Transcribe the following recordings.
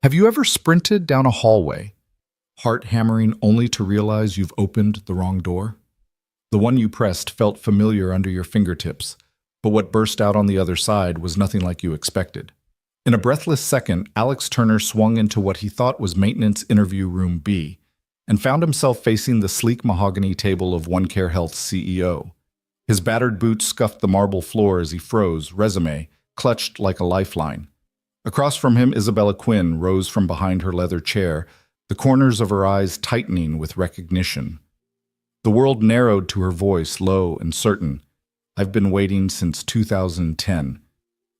Have you ever sprinted down a hallway, heart hammering only to realize you've opened the wrong door? The one you pressed felt familiar under your fingertips, but what burst out on the other side was nothing like you expected. In a breathless second, Alex Turner swung into what he thought was maintenance interview room B, and found himself facing the sleek mahogany table of OneCare Health's CEO. His battered boots scuffed the marble floor as he froze, resume clutched like a lifeline. Across from him, Isabella Quinn rose from behind her leather chair, the corners of her eyes tightening with recognition. The world narrowed to her voice, low and certain. "I've been waiting since 2010.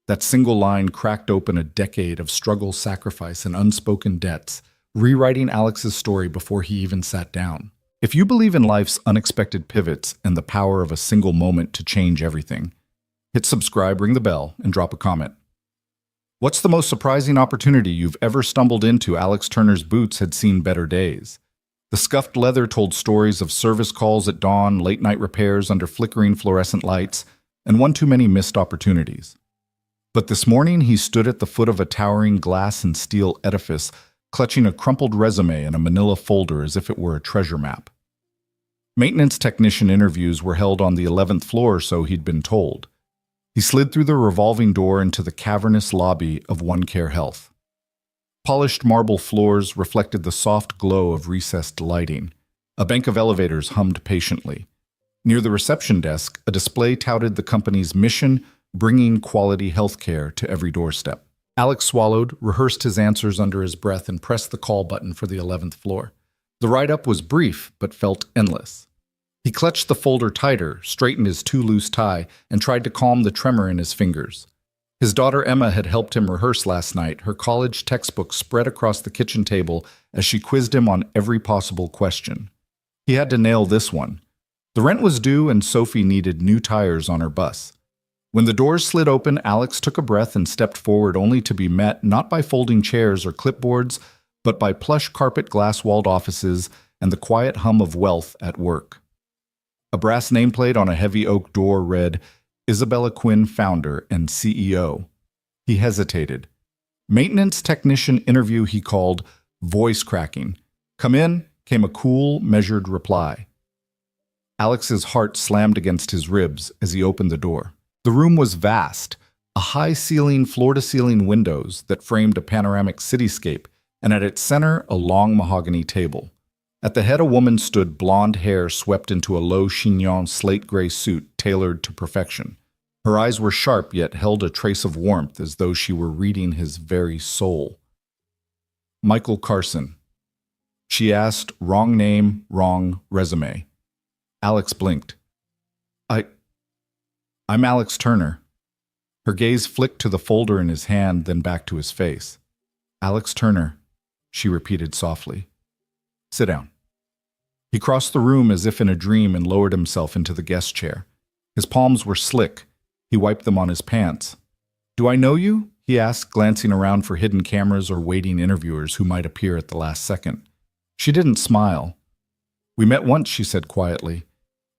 That single line cracked open a decade of struggle, sacrifice, and unspoken debts, rewriting Alex's story before he even sat down. If you believe in life's unexpected pivots and the power of a single moment to change everything, hit subscribe, ring the bell, and drop a comment. What's the most surprising opportunity you've ever stumbled into? Alex Turner's boots had seen better days. The scuffed leather told stories of service calls at dawn, late-night repairs under flickering fluorescent lights, and one too many missed opportunities. But this morning he stood at the foot of a towering glass and steel edifice, clutching a crumpled resume in a manila folder as if it were a treasure map. Maintenance technician interviews were held on the 11th floor, so he'd been told. He slid through the revolving door into the cavernous lobby of OneCare Health. Polished marble floors reflected the soft glow of recessed lighting. A bank of elevators hummed patiently. Near the reception desk, a display touted the company's mission, bringing quality healthcare to every doorstep. Alex swallowed, rehearsed his answers under his breath, and pressed the call button for the 11th floor. The write-up was brief, but felt endless. He clutched the folder tighter, straightened his too-loose tie, and tried to calm the tremor in his fingers. His daughter Emma had helped him rehearse last night, her college textbook spread across the kitchen table as she quizzed him on every possible question. He had to nail this one. The rent was due, and Sophie needed new tires on her bus. When the doors slid open, Alex took a breath and stepped forward, only to be met not by folding chairs or clipboards, but by plush carpet glass-walled offices and the quiet hum of wealth at work. A brass nameplate on a heavy oak door read, "Isabella Quinn, founder and CEO." He hesitated. "Maintenance technician interview," he called, voice cracking. "Come in," came a cool, measured reply. Alex's heart slammed against his ribs as he opened the door. The room was vast, a high-ceiling, floor-to-ceiling windows that framed a panoramic cityscape, and at its center, a long mahogany table. At the head, a woman stood, blonde hair swept into a low chignon slate-gray suit tailored to perfection. Her eyes were sharp, yet held a trace of warmth, as though she were reading his very soul. "Michael Carson," she asked, wrong name, wrong resume. Alex blinked. I'm Alex Turner." Her gaze flicked to the folder in his hand, then back to his face. "Alex Turner," she repeated softly. "Sit down." He crossed the room as if in a dream and lowered himself into the guest chair. His palms were slick. He wiped them on his pants. "Do I know you?" he asked, glancing around for hidden cameras or waiting interviewers who might appear at the last second. She didn't smile. "We met once," she said quietly.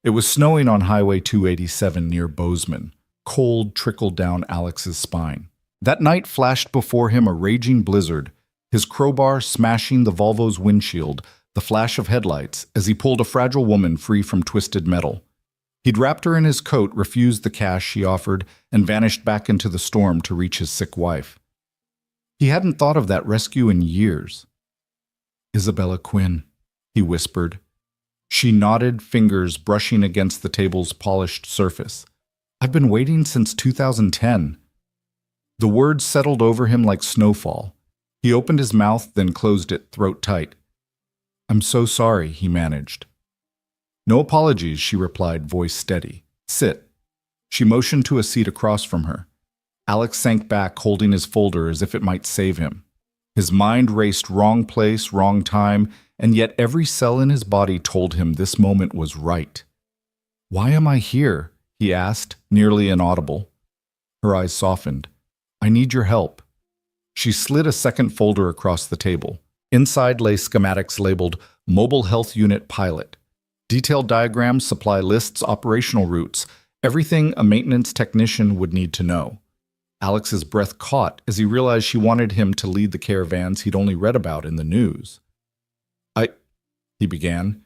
It was snowing on Highway 287 near Bozeman. Cold trickled down Alex's spine. That night flashed before him a raging blizzard, his crowbar smashing the Volvo's windshield, the flash of headlights as he pulled a fragile woman free from twisted metal. He'd wrapped her in his coat, refused the cash she offered, and vanished back into the storm to reach his sick wife. He hadn't thought of that rescue in years. "Isabella Quinn," he whispered. She nodded, fingers brushing against the table's polished surface. "I've been waiting since 2010. The words settled over him like snowfall. He opened his mouth, then closed it, throat tight. "I'm so sorry," he managed. "No apologies," she replied, voice steady. "Sit." She motioned to a seat across from her. Alex sank back, holding his folder as if it might save him. His mind raced wrong place, wrong time, and yet every cell in his body told him this moment was right. "Why am I here?" he asked, nearly inaudible. Her eyes softened. "I need your help." She slid a second folder across the table. Inside lay schematics labeled Mobile Health Unit Pilot. Detailed diagrams, supply lists, operational routes, everything a maintenance technician would need to know. Alex's breath caught as he realized she wanted him to lead the caravans he'd only read about in the news. He began.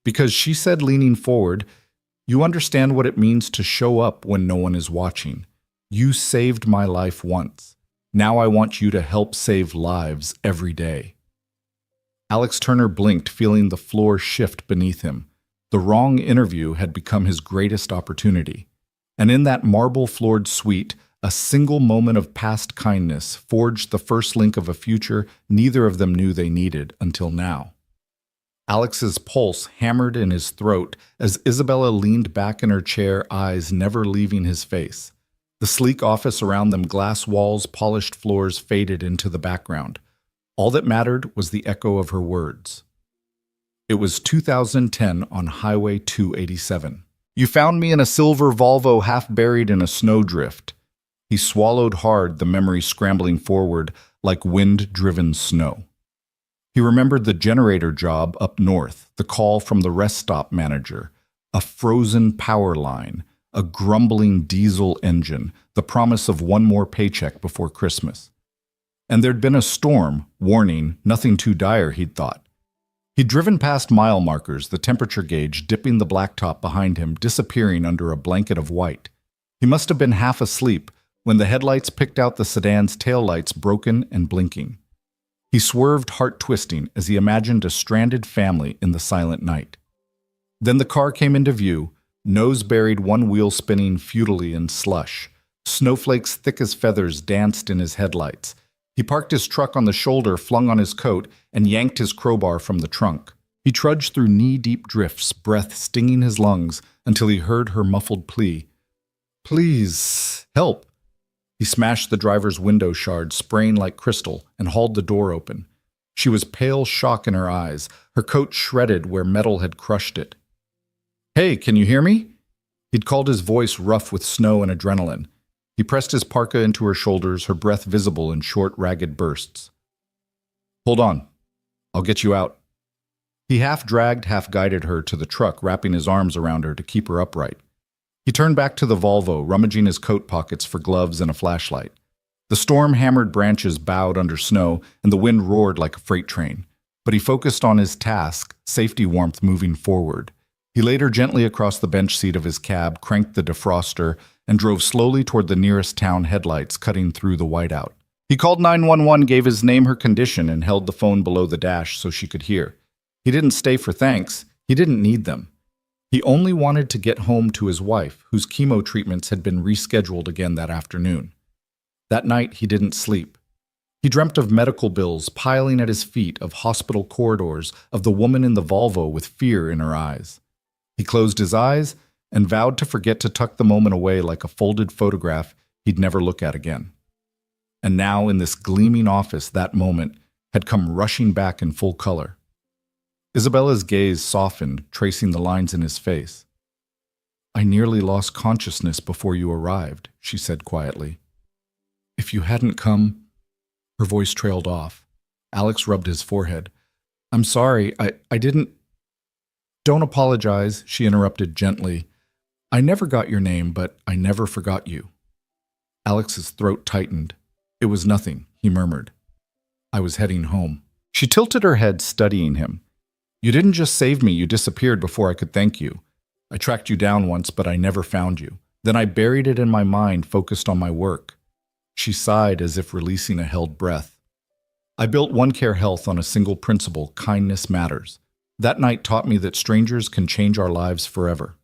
Because she said, leaning forward, "You understand what it means to show up when no one is watching. You saved my life once. Now I want you to help save lives every day." Alex Turner blinked, feeling the floor shift beneath him. The wrong interview had become his greatest opportunity. And in that marble-floored suite, a single moment of past kindness forged the first link of a future neither of them knew they needed until now. Alex's pulse hammered in his throat as Isabella leaned back in her chair, eyes never leaving his face. The sleek office around them, glass walls, polished floors, faded into the background. All that mattered was the echo of her words. It was 2010 on Highway 287. "You found me in a silver Volvo half buried in a snowdrift." He swallowed hard, the memory scrambling forward like wind-driven snow. He remembered the generator job up north, the call from the rest stop manager, a frozen power line, a grumbling diesel engine, the promise of one more paycheck before Christmas. And there'd been a storm, warning, nothing too dire, he'd thought. He'd driven past mile markers, the temperature gauge dipping the blacktop behind him, disappearing under a blanket of white. He must have been half asleep when the headlights picked out the sedan's taillights broken and blinking. He swerved, heart-twisting, as he imagined a stranded family in the silent night. Then the car came into view, nose buried, one wheel spinning futilely in slush. Snowflakes thick as feathers danced in his headlights. He parked his truck on the shoulder, flung on his coat, and yanked his crowbar from the trunk. He trudged through knee-deep drifts, breath stinging his lungs, until he heard her muffled plea. "Please, help." He smashed the driver's window shard, spraying like crystal, and hauled the door open. She was pale shock in her eyes, her coat shredded where metal had crushed it. "Hey, can you hear me?" He'd called his voice rough with snow and adrenaline. He pressed his parka into her shoulders, her breath visible in short, ragged bursts. "Hold on. I'll get you out." He half-dragged, half-guided her to the truck, wrapping his arms around her to keep her upright. He turned back to the Volvo, rummaging his coat pockets for gloves and a flashlight. The storm-hammered branches bowed under snow, and the wind roared like a freight train. But he focused on his task, safety warmth moving forward. He laid her gently across the bench seat of his cab, cranked the defroster, and drove slowly toward the nearest town headlights cutting through the whiteout. He called 911, gave his name, her condition, and held the phone below the dash so she could hear. He didn't stay for thanks. He didn't need them. He only wanted to get home to his wife, whose chemo treatments had been rescheduled again that afternoon. That night, he didn't sleep. He dreamt of medical bills piling at his feet, of hospital corridors, of the woman in the Volvo with fear in her eyes. He closed his eyes and vowed to forget to tuck the moment away like a folded photograph he'd never look at again. And now, in this gleaming office, that moment had come rushing back in full color. Isabella's gaze softened, tracing the lines in his face. "I nearly lost consciousness before you arrived," she said quietly. "If you hadn't come—" Her voice trailed off. Alex rubbed his forehead. "I'm sorry, I didn't—" "Don't apologize," she interrupted gently. "I never got your name, but I never forgot you." Alex's throat tightened. "It was nothing," he murmured. "I was heading home." She tilted her head, studying him. "You didn't just save me, you disappeared before I could thank you. I tracked you down once, but I never found you. Then I buried it in my mind, focused on my work." She sighed as if releasing a held breath. "I built OneCare Health on a single principle: kindness matters. That night taught me that strangers can change our lives forever."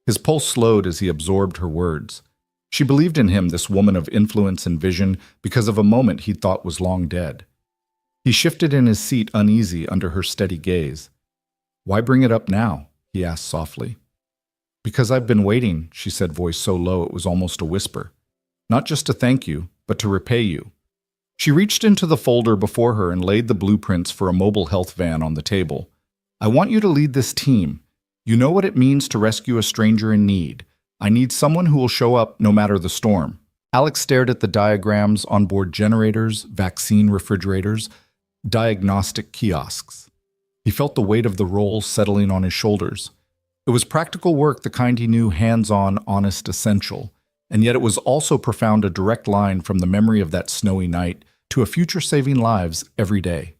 His pulse slowed as he absorbed her words. She believed in him, this woman of influence and vision, because of a moment he thought was long dead. He shifted in his seat, uneasy under her steady gaze. "Why bring it up now?" he asked softly. "Because I've been waiting," she said, voice so low it was almost a whisper. "Not just to thank you, but to repay you." She reached into the folder before her and laid the blueprints for a mobile health van on the table. "I want you to lead this team. You know what it means to rescue a stranger in need. I need someone who will show up no matter the storm." Alex stared at the diagrams: onboard generators, vaccine refrigerators, diagnostic kiosks. He felt the weight of the role settling on his shoulders. It was practical work, the kind he knew, hands-on, honest, essential. and yet it was also profound, a direct line from the memory of that snowy night to a future saving lives every day.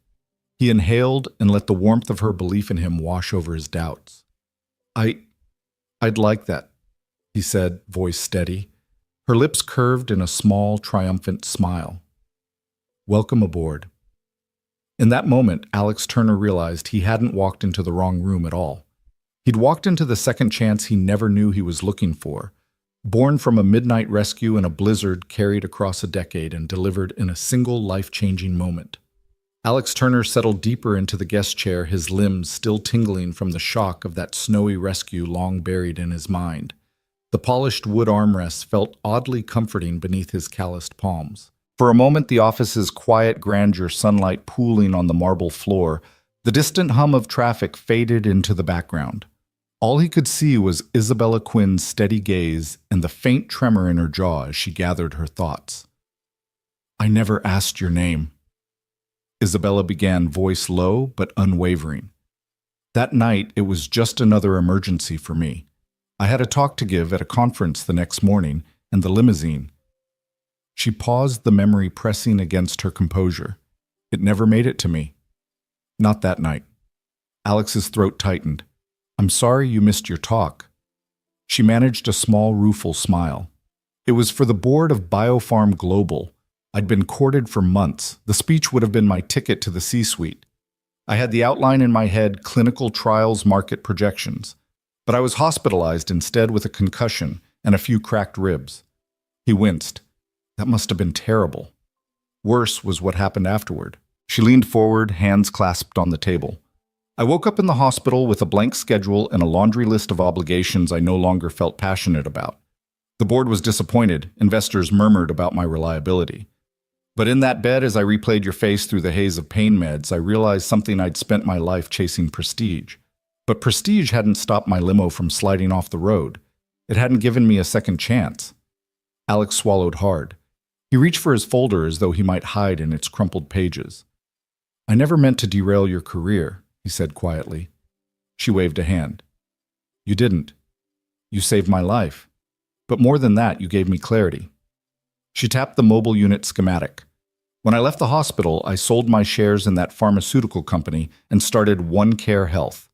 He inhaled and let the warmth of her belief in him wash over his doubts. I'd like that, he said, voice steady. Her lips curved in a small, triumphant smile. Welcome aboard. In that moment, Alex Turner realized he hadn't walked into the wrong room at all. He'd walked into the second chance he never knew he was looking for, born from a midnight rescue in a blizzard carried across a decade and delivered in a single life-changing moment. Alex Turner settled deeper into the guest chair, his limbs still tingling from the shock of that snowy rescue long buried in his mind. The polished wood armrests felt oddly comforting beneath his calloused palms. For a moment, the office's quiet grandeur, sunlight pooling on the marble floor, the distant hum of traffic faded into the background. All he could see was Isabella Quinn's steady gaze and the faint tremor in her jaw as she gathered her thoughts. I never asked your name. Isabella began, voice low but unwavering. That night, it was just another emergency for me. I had a talk to give at a conference the next morning, and the limousine. She paused, the memory pressing against her composure. It never made it to me. Not that night. Alex's throat tightened. I'm sorry you missed your talk. She managed a small, rueful smile. It was for the board of Biopharm Global. I'd been courted for months. The speech would have been my ticket to the C-suite. I had the outline in my head, clinical trials, market projections. But I was hospitalized instead with a concussion and a few cracked ribs. He winced. That must have been terrible. Worse was what happened afterward. She leaned forward, hands clasped on the table. I woke up in the hospital with a blank schedule and a laundry list of obligations I no longer felt passionate about. The board was disappointed. Investors murmured about my reliability. But in that bed, as I replayed your face through the haze of pain meds, I realized something I'd spent my life chasing: prestige. But prestige hadn't stopped my limo from sliding off the road. It hadn't given me a second chance. Alex swallowed hard. He reached for his folder as though he might hide in its crumpled pages. I never meant to derail your career, he said quietly. She waved a hand. You didn't. You saved my life. But more than that, you gave me clarity. She tapped the mobile unit schematic. When I left the hospital, I sold my shares in that pharmaceutical company and started OneCare Health.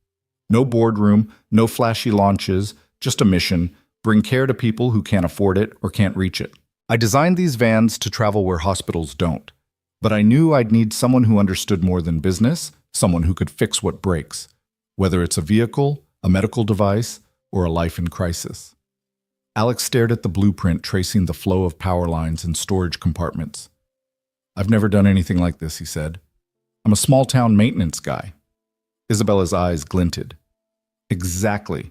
No boardroom, no flashy launches, just a mission: bring care to people who can't afford it or can't reach it. I designed these vans to travel where hospitals don't. But I knew I'd need someone who understood more than business, someone who could fix what breaks, whether it's a vehicle, a medical device, or a life in crisis. Alex stared at the blueprint tracing the flow of power lines and storage compartments. I've never done anything like this, he said. I'm a small-town maintenance guy. Isabella's eyes glinted. Exactly.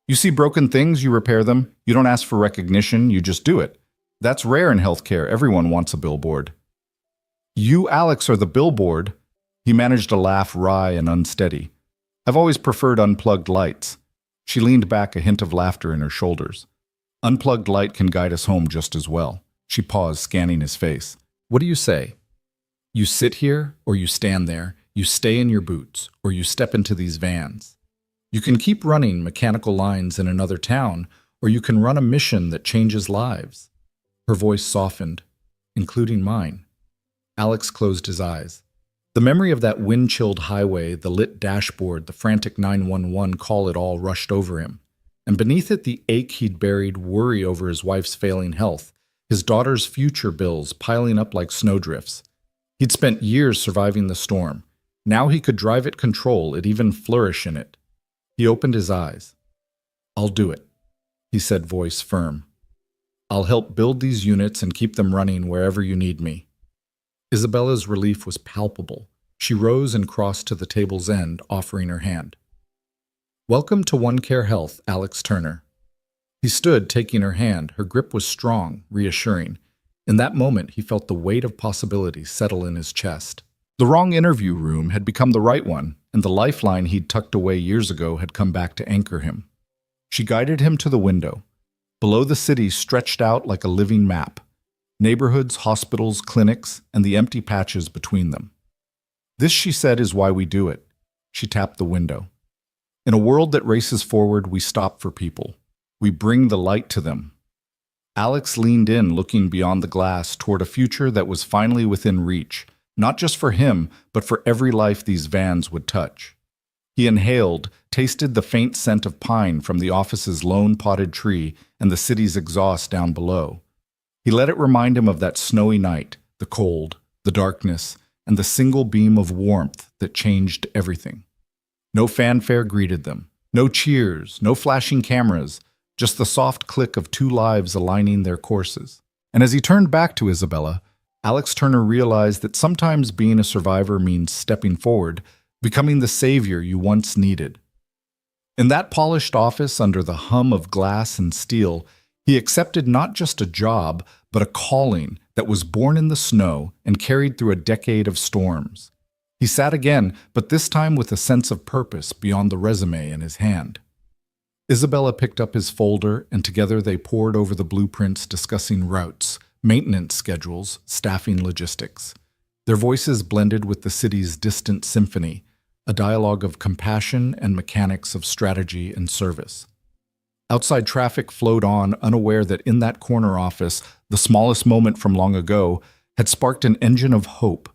You see broken things, you repair them. You don't ask for recognition, you just do it. That's rare in healthcare. Everyone wants a billboard. You, Alex, are the billboard. He managed a laugh, wry and unsteady. I've always preferred unplugged lights. She leaned back, a hint of laughter in her shoulders. Unplugged light can guide us home just as well. She paused, scanning his face. What do you say? You sit here, or you stand there. You stay in your boots, or you step into these vans. You can keep running mechanical lines in another town, or you can run a mission that changes lives. Her voice softened, including mine. Alex closed his eyes. The memory of that wind-chilled highway, the lit dashboard, the frantic 911 call, it all rushed over him. And beneath it, the ache he'd buried, worry over his wife's failing health, his daughter's future bills piling up like snowdrifts. He'd spent years surviving the storm. Now he could drive it, control it, even flourish in it. He opened his eyes. I'll do it, he said, voice firm. I'll help build these units and keep them running wherever you need me. Isabella's relief was palpable. She rose and crossed to the table's end, offering her hand. Welcome to OneCare Health, Alex Turner. He stood, taking her hand. Her grip was strong, reassuring. In that moment, he felt the weight of possibility settle in his chest. The wrong interview room had become the right one, and the lifeline he'd tucked away years ago had come back to anchor him. She guided him to the window. Below, the city stretched out like a living map. Neighborhoods, hospitals, clinics, and the empty patches between them. This, she said, is why we do it. She tapped the window. In a world that races forward, we stop for people. We bring the light to them. Alex leaned in, looking beyond the glass toward a future that was finally within reach, not just for him, but for every life these vans would touch. He inhaled, tasted the faint scent of pine from the office's lone potted tree and the city's exhaust down below. He let it remind him of that snowy night, the cold, the darkness, and the single beam of warmth that changed everything. No fanfare greeted them, no cheers, no flashing cameras, just the soft click of two lives aligning their courses. And as he turned back to Isabella, Alex Turner realized that sometimes being a survivor means stepping forward, becoming the savior you once needed. In that polished office under the hum of glass and steel, he accepted not just a job, but a calling that was born in the snow and carried through a decade of storms. He sat again, but this time with a sense of purpose beyond the resume in his hand. Isabella picked up his folder, and together they pored over the blueprints, discussing routes, maintenance schedules, staffing logistics. Their voices blended with the city's distant symphony, a dialogue of compassion and mechanics of strategy and service. Outside traffic flowed on, unaware that in that corner office, the smallest moment from long ago, had sparked an engine of hope.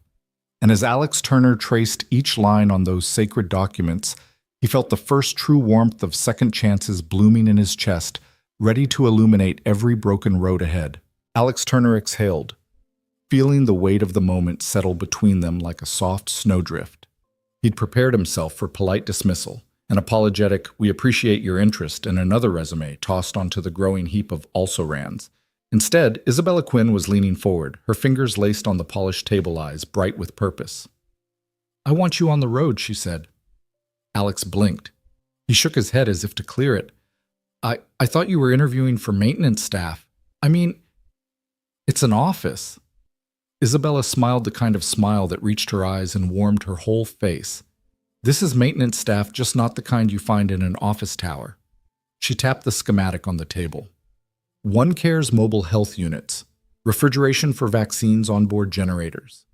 And as Alex Turner traced each line on those sacred documents, he felt the first true warmth of second chances blooming in his chest, ready to illuminate every broken road ahead. Alex Turner exhaled, feeling the weight of the moment settle between them like a soft snowdrift. He'd prepared himself for polite dismissal, an apologetic, "We appreciate your interest," and another resume tossed onto the growing heap of also-rans. Instead, Isabella Quinn was leaning forward, her fingers laced on the polished table eyes, bright with purpose. "I want you on the road," she said. Alex blinked. He shook his head as if to clear it. I thought you were interviewing for maintenance staff. I mean, it's an office." Isabella smiled the kind of smile that reached her eyes and warmed her whole face. "This is maintenance staff, just not the kind you find in an office tower." She tapped the schematic on the table. OneCare's mobile health units, refrigeration for vaccines onboard generators.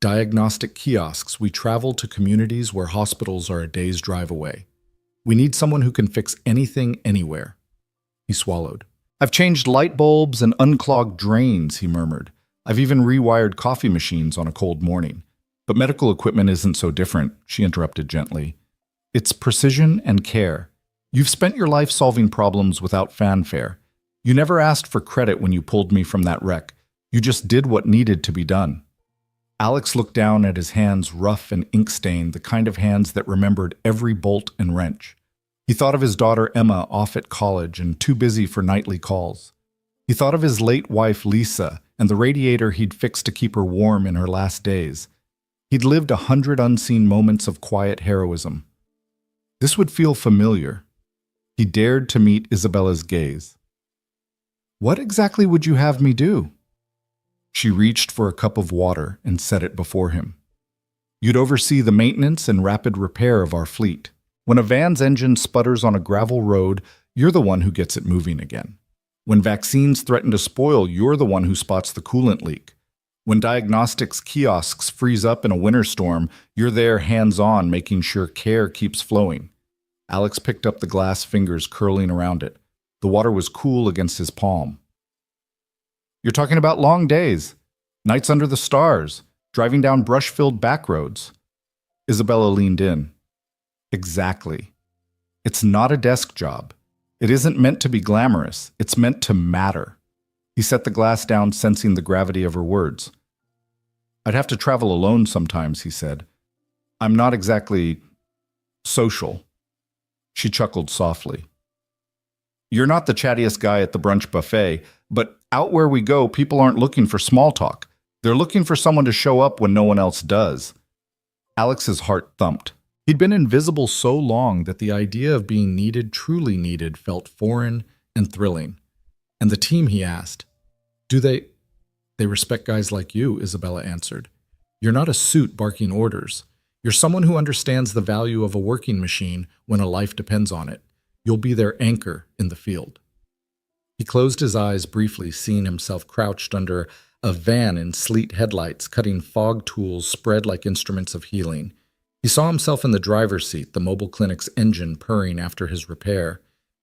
Diagnostic kiosks, we travel to communities where hospitals are a day's drive away. We need someone who can fix anything anywhere. He swallowed. "I've changed light bulbs and unclogged drains," he murmured. "I've even rewired coffee machines on a cold morning. But medical equipment isn't so different," she interrupted gently. "It's precision and care. You've spent your life solving problems without fanfare. You never asked for credit when you pulled me from that wreck. You just did what needed to be done." Alex looked down at his hands, rough and ink-stained, the kind of hands that remembered every bolt and wrench. He thought of his daughter Emma, off at college and too busy for nightly calls. He thought of his late wife Lisa and the radiator he'd fixed to keep her warm in her last days. He'd lived 100 unseen moments of quiet heroism. This would feel familiar. He dared to meet Isabella's gaze. "What exactly would you have me do?" She reached for a cup of water and set it before him. "You'd oversee the maintenance and rapid repair of our fleet. When a van's engine sputters on a gravel road, you're the one who gets it moving again. When vaccines threaten to spoil, you're the one who spots the coolant leak. When diagnostics kiosks freeze up in a winter storm, you're there hands-on making sure care keeps flowing." Alex picked up the glass, fingers curling around it. The water was cool against his palm. "You're talking about long days, nights under the stars, driving down brush-filled back roads." Isabella leaned in. "Exactly. It's not a desk job. It isn't meant to be glamorous. It's meant to matter." He set the glass down, sensing the gravity of her words. "I'd have to travel alone sometimes," he said. "I'm not exactly social." She chuckled softly. "You're not the chattiest guy at the brunch buffet, but out where we go, people aren't looking for small talk. They're looking for someone to show up when no one else does." Alex's heart thumped. He'd been invisible so long that the idea of being needed, truly needed, felt foreign and thrilling. "And the team," he asked. "Do they respect guys like you," Isabella answered. "You're not a suit barking orders. You're someone who understands the value of a working machine when a life depends on it. You'll be their anchor in the field." He closed his eyes briefly, seeing himself crouched under a van in sleet headlights, cutting fog tools spread like instruments of healing. He saw himself in the driver's seat, the mobile clinic's engine purring after his repair.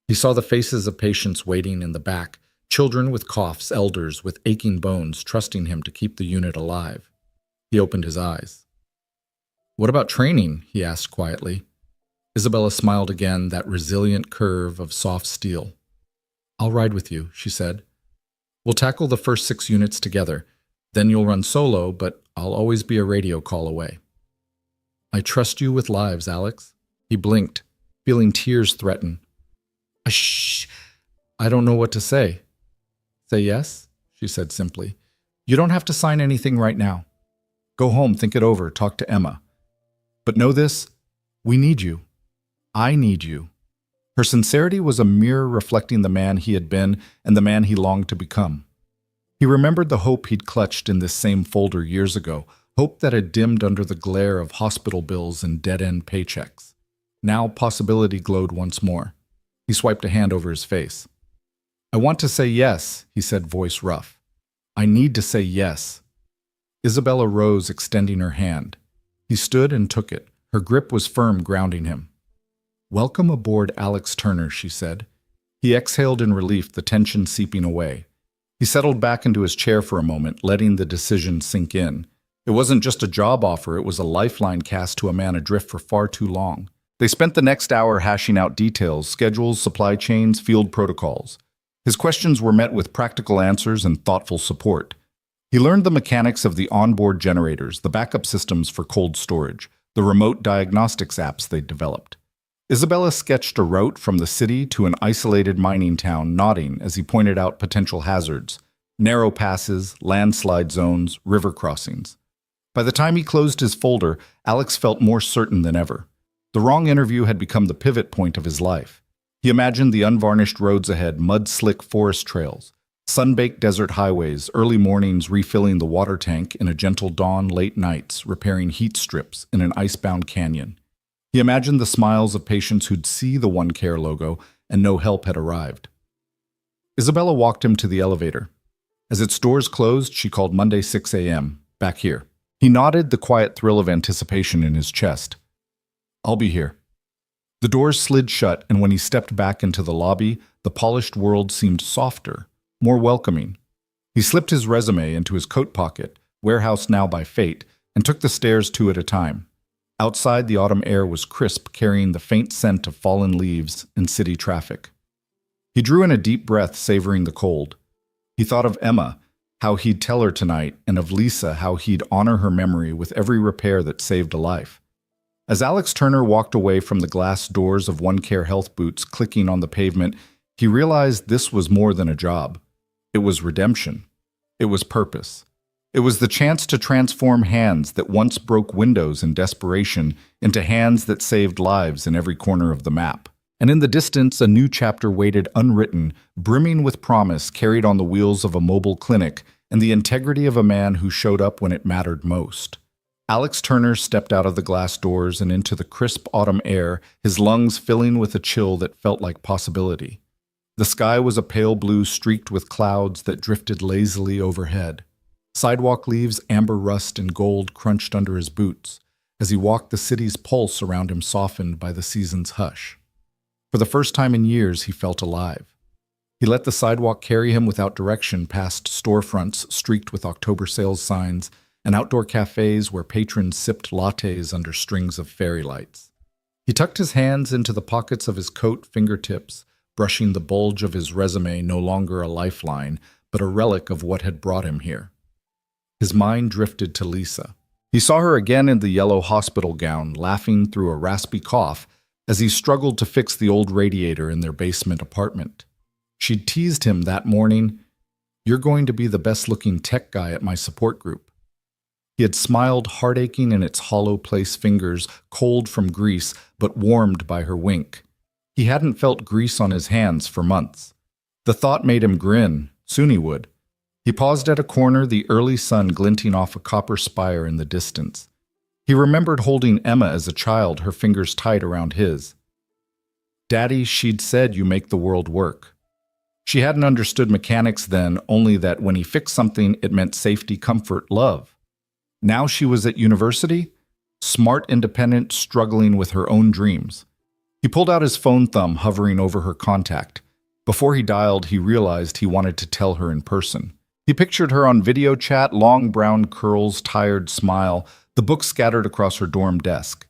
He saw the faces of patients waiting in the back, Children with coughs, elders with aching bones trusting him to keep the unit alive. He opened his eyes. "What about training?" he asked quietly. Isabella smiled again, that resilient curve of soft steel. "I'll ride with you," she said. "We'll tackle the first 6 units together. Then you'll run solo, but I'll always be a radio call away." "I trust you with lives, Alex." He blinked, feeling tears threaten. "Shh! I don't know what to say." "Say yes," she said simply. "You don't have to sign anything right now. Go home, think it over, talk to Emma. But know this, we need you. I need you." Her sincerity was a mirror reflecting the man he had been and the man he longed to become. He remembered the hope he'd clutched in this same folder years ago, hope that had dimmed under the glare of hospital bills and dead-end paychecks. Now possibility glowed once more. He swiped a hand over his face. "I want to say yes," he said, voice rough. "I need to say yes." Isabella rose, extending her hand. He stood and took it. Her grip was firm, grounding him. "Welcome aboard, Alex Turner," she said. He exhaled in relief, the tension seeping away. He settled back into his chair for a moment, letting the decision sink in. It wasn't just a job offer, it was a lifeline cast to a man adrift for far too long. They spent the next hour hashing out details, schedules, supply chains, field protocols. His questions were met with practical answers and thoughtful support. He learned the mechanics of the onboard generators, the backup systems for cold storage, the remote diagnostics apps they'd developed. Isabella sketched a route from the city to an isolated mining town, nodding as he pointed out potential hazards, narrow passes, landslide zones, river crossings. By the time he closed his folder, Alex felt more certain than ever. The wrong interview had become the pivot point of his life. He imagined the unvarnished roads ahead, mud-slick forest trails, sun-baked desert highways, early mornings refilling the water tank in a gentle dawn, late nights repairing heat strips in an icebound canyon. He imagined the smiles of patients who'd see the OneCare logo and no help had arrived. Isabella walked him to the elevator. As its doors closed, she called Monday 6 a.m., back here. He nodded, the quiet thrill of anticipation in his chest. "I'll be here." The doors slid shut, and when he stepped back into the lobby, the polished world seemed softer, more welcoming. He slipped his resume into his coat pocket, warehoused now by fate, and took the stairs 2 at a time. Outside, the autumn air was crisp, carrying the faint scent of fallen leaves and city traffic. He drew in a deep breath, savoring the cold. He thought of Emma, how he'd tell her tonight, and of Lisa, how he'd honor her memory with every repair that saved a life. As Alex Turner walked away from the glass doors of OneCare health boots clicking on the pavement, he realized this was more than a job. It was redemption. It was purpose. It was the chance to transform hands that once broke windows in desperation into hands that saved lives in every corner of the map. And in the distance, a new chapter waited unwritten, brimming with promise, carried on the wheels of a mobile clinic and the integrity of a man who showed up when it mattered most. Alex Turner stepped out of the glass doors and into the crisp autumn air, his lungs filling with a chill that felt like possibility. The sky was a pale blue streaked with clouds that drifted lazily overhead. Sidewalk leaves, amber rust and gold crunched under his boots. As he walked, the city's pulse around him softened by the season's hush. For the first time in years, he felt alive. He let the sidewalk carry him without direction past storefronts streaked with October sales signs and outdoor cafes where patrons sipped lattes under strings of fairy lights. He tucked his hands into the pockets of his coat fingertips, brushing the bulge of his resume, no longer a lifeline, but a relic of what had brought him here. His mind drifted to Lisa. He saw her again in the yellow hospital gown, laughing through a raspy cough as he struggled to fix the old radiator in their basement apartment. She'd teased him that morning, "You're going to be the best-looking tech guy at my support group." He had smiled, heart aching in its hollow place fingers, cold from grease, but warmed by her wink. He hadn't felt grease on his hands for months. The thought made him grin. Soon he would. He paused at a corner, the early sun glinting off a copper spire in the distance. He remembered holding Emma as a child, her fingers tight around his. "Daddy, she'd said you make the world work." She hadn't understood mechanics then, only that when he fixed something, it meant safety, comfort, love. Now she was at university, smart, independent, struggling with her own dreams. He pulled out his phone thumb, hovering over her contact. Before he dialed, he realized he wanted to tell her in person. He pictured her on video chat, long brown curls, tired smile, the book scattered across her dorm desk.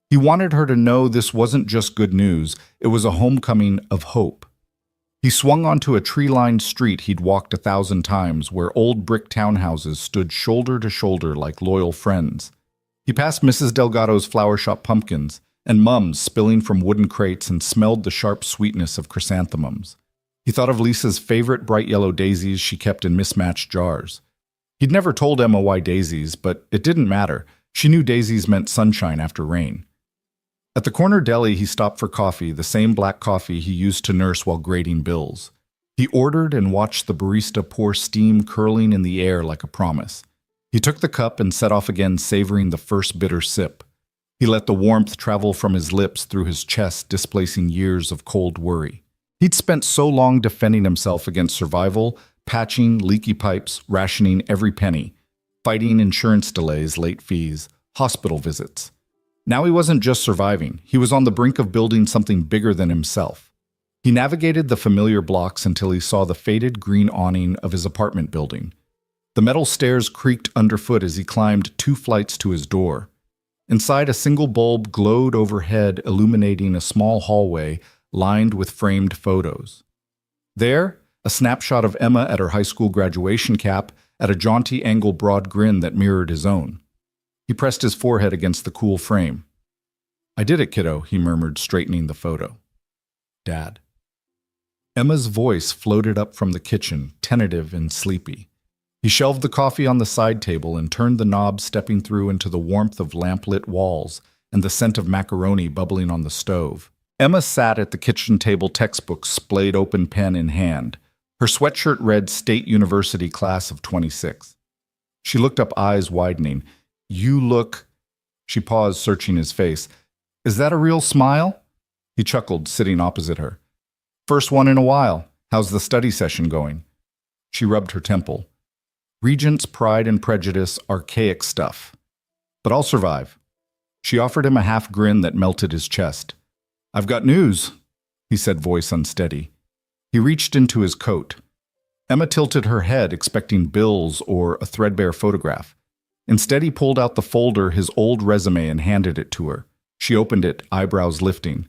He wanted her to know this wasn't just good news, it was a homecoming of hope. He swung onto a tree-lined street he'd walked 1,000 times, where old brick townhouses stood shoulder to shoulder like loyal friends. He passed Mrs. Delgado's flower shop pumpkins, and mums spilling from wooden crates, and smelled the sharp sweetness of chrysanthemums. He thought of Lisa's favorite bright yellow daisies she kept in mismatched jars. He'd never told Emma why daisies, but it didn't matter. She knew daisies meant sunshine after rain. At the corner deli, he stopped for coffee, the same black coffee he used to nurse while grading bills. He ordered and watched the barista pour steam curling in the air like a promise. He took the cup and set off again, savoring the first bitter sip. He let the warmth travel from his lips through his chest, displacing years of cold worry. He'd spent so long defending himself against survival, patching leaky pipes, rationing every penny, fighting insurance delays, late fees, hospital visits. Now he wasn't just surviving, he was on the brink of building something bigger than himself. He navigated the familiar blocks until he saw the faded green awning of his apartment building. The metal stairs creaked underfoot as he climbed 2 flights to his door. Inside, a single bulb glowed overhead, illuminating a small hallway lined with framed photos. There, a snapshot of Emma at her high school graduation cap, at a jaunty angle broad grin that mirrored his own. He pressed his forehead against the cool frame. "I did it, kiddo," he murmured, straightening the photo. "Dad." Emma's voice floated up from the kitchen, tentative and sleepy. He shelved the coffee on the side table and turned the knob, stepping through into the warmth of lamp-lit walls and the scent of macaroni bubbling on the stove. Emma sat at the kitchen table, textbooks splayed open, pen in hand. Her sweatshirt read State University Class of 26. She looked up, eyes widening. "You look—" She paused, searching his face. "Is that a real smile?" He chuckled, sitting opposite her. "First one in a while. How's the study session going?" She rubbed her temple. "Regents, Pride and Prejudice, archaic stuff. But I'll survive." She offered him a half grin that melted his chest. "I've got news," he said, voice unsteady. He reached into his coat. Emma tilted her head, expecting bills or a threadbare photograph. Instead, he pulled out the folder, his old resume, and handed it to her. She opened it, eyebrows lifting.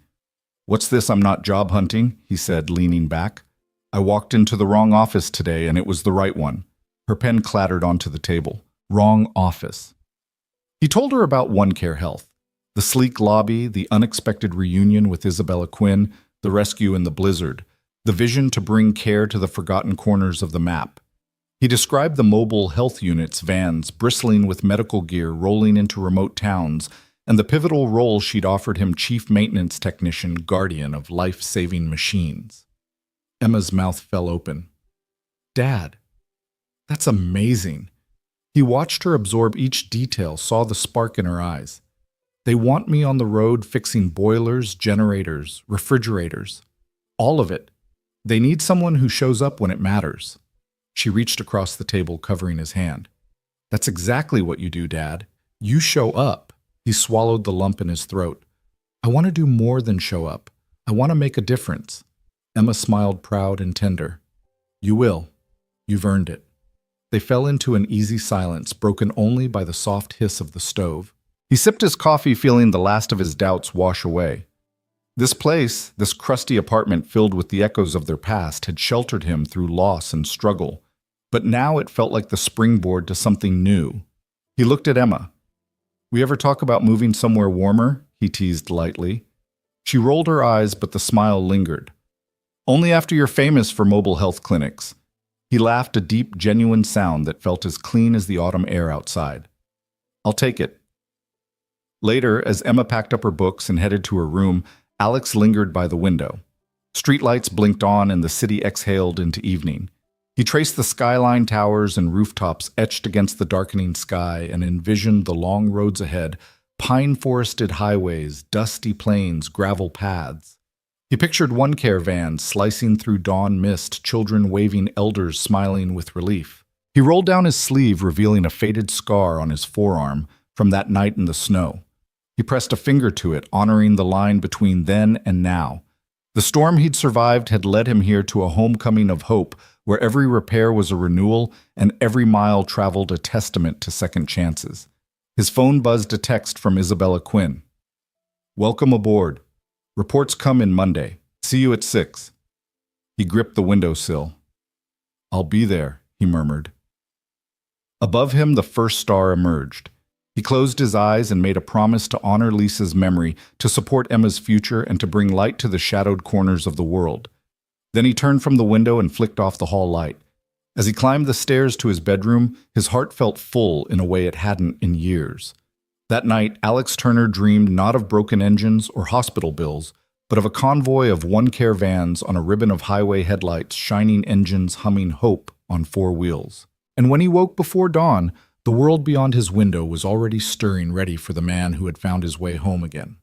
"What's this? I'm not job hunting," he said, leaning back. "I walked into the wrong office today, and it was the right one." Her pen clattered onto the table. Wrong office. He told her about OneCare Health. The sleek lobby, the unexpected reunion with Isabella Quinn, the rescue in the blizzard, the vision to bring care to the forgotten corners of the map. He described the mobile health units, vans, bristling with medical gear rolling into remote towns, and the pivotal role she'd offered him, chief maintenance technician, guardian of life-saving machines. Emma's mouth fell open. "Dad, that's amazing." He watched her absorb each detail, saw the spark in her eyes. "They want me on the road fixing boilers, generators, refrigerators. All of it. They need someone who shows up when it matters." She reached across the table, covering his hand. "That's exactly what you do, Dad. You show up." He swallowed the lump in his throat. "I want to do more than show up. I want to make a difference." Emma smiled, proud and tender. "You will. You've earned it." They fell into an easy silence, broken only by the soft hiss of the stove. He sipped his coffee, feeling the last of his doubts wash away. This place, this crusty apartment filled with the echoes of their past, had sheltered him through loss and struggle. But now it felt like the springboard to something new. He looked at Emma. "We ever talk about moving somewhere warmer?" he teased lightly. She rolled her eyes, but the smile lingered. "Only after you're famous for mobile health clinics." He laughed, a deep, genuine sound that felt as clean as the autumn air outside. "I'll take it." Later, as Emma packed up her books and headed to her room, Alex lingered by the window. Streetlights blinked on and the city exhaled into evening. He traced the skyline towers and rooftops etched against the darkening sky and envisioned the long roads ahead, pine-forested highways, dusty plains, gravel paths. He pictured OneCare vans slicing through dawn mist, children waving, elders smiling with relief. He rolled down his sleeve, revealing a faded scar on his forearm from that night in the snow. He pressed a finger to it, honoring the line between then and now. The storm he'd survived had led him here to a homecoming of hope, where every repair was a renewal and every mile traveled a testament to second chances. His phone buzzed a text from Isabella Quinn. "Welcome aboard. Reports come in Monday. See you at 6. He gripped the windowsill. "I'll be there," he murmured. Above him, the first star emerged. He closed his eyes and made a promise to honor Lisa's memory, to support Emma's future, and to bring light to the shadowed corners of the world. Then he turned from the window and flicked off the hall light. As he climbed the stairs to his bedroom, his heart felt full in a way it hadn't in years. That night, Alex Turner dreamed not of broken engines or hospital bills, but of a convoy of one-care vans on a ribbon of highway headlights, shining engines humming hope on 4 wheels. And when he woke before dawn, the world beyond his window was already stirring, ready for the man who had found his way home again.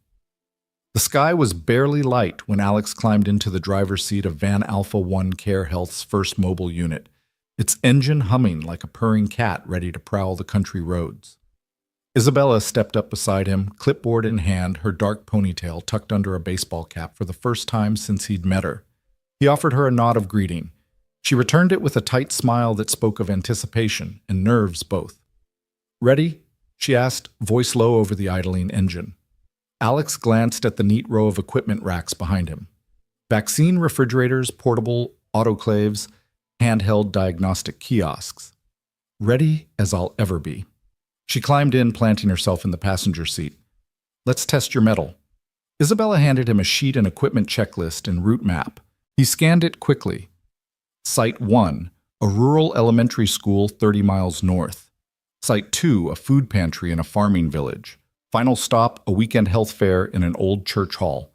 The sky was barely light when Alex climbed into the driver's seat of Van Alpha 1 Care Health's first mobile unit, its engine humming like a purring cat ready to prowl the country roads. Isabella stepped up beside him, clipboard in hand, her dark ponytail tucked under a baseball cap for the first time since he'd met her. He offered her a nod of greeting. She returned it with a tight smile that spoke of anticipation and nerves both. "Ready?" she asked, voice low over the idling engine. Alex glanced at the neat row of equipment racks behind him. Vaccine refrigerators, portable autoclaves, handheld diagnostic kiosks. Ready as I'll ever be. She climbed in, planting herself in the passenger seat. "Let's test your mettle." Isabella handed him a sheet and equipment checklist and route map. He scanned it quickly. Site 1, a rural elementary school 30 miles north. Site 2, a food pantry in a farming village. Final stop, a weekend health fair in an old church hall.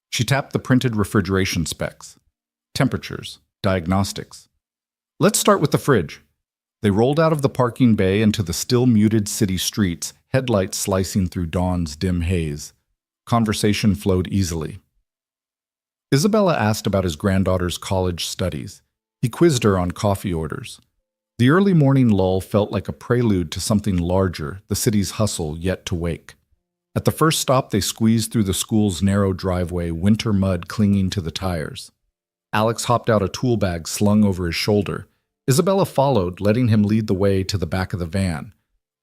She tapped the printed refrigeration specs. Temperatures, diagnostics. "Let's start with the fridge." They rolled out of the parking bay into the still muted city streets, headlights slicing through dawn's dim haze. Conversation flowed easily. Isabella asked about his granddaughter's college studies. He quizzed her on coffee orders. The early morning lull felt like a prelude to something larger, the city's hustle yet to wake. At the first stop, they squeezed through the school's narrow driveway, winter mud clinging to the tires. Alex hopped out a tool bag slung over his shoulder. Isabella followed, letting him lead the way to the back of the van.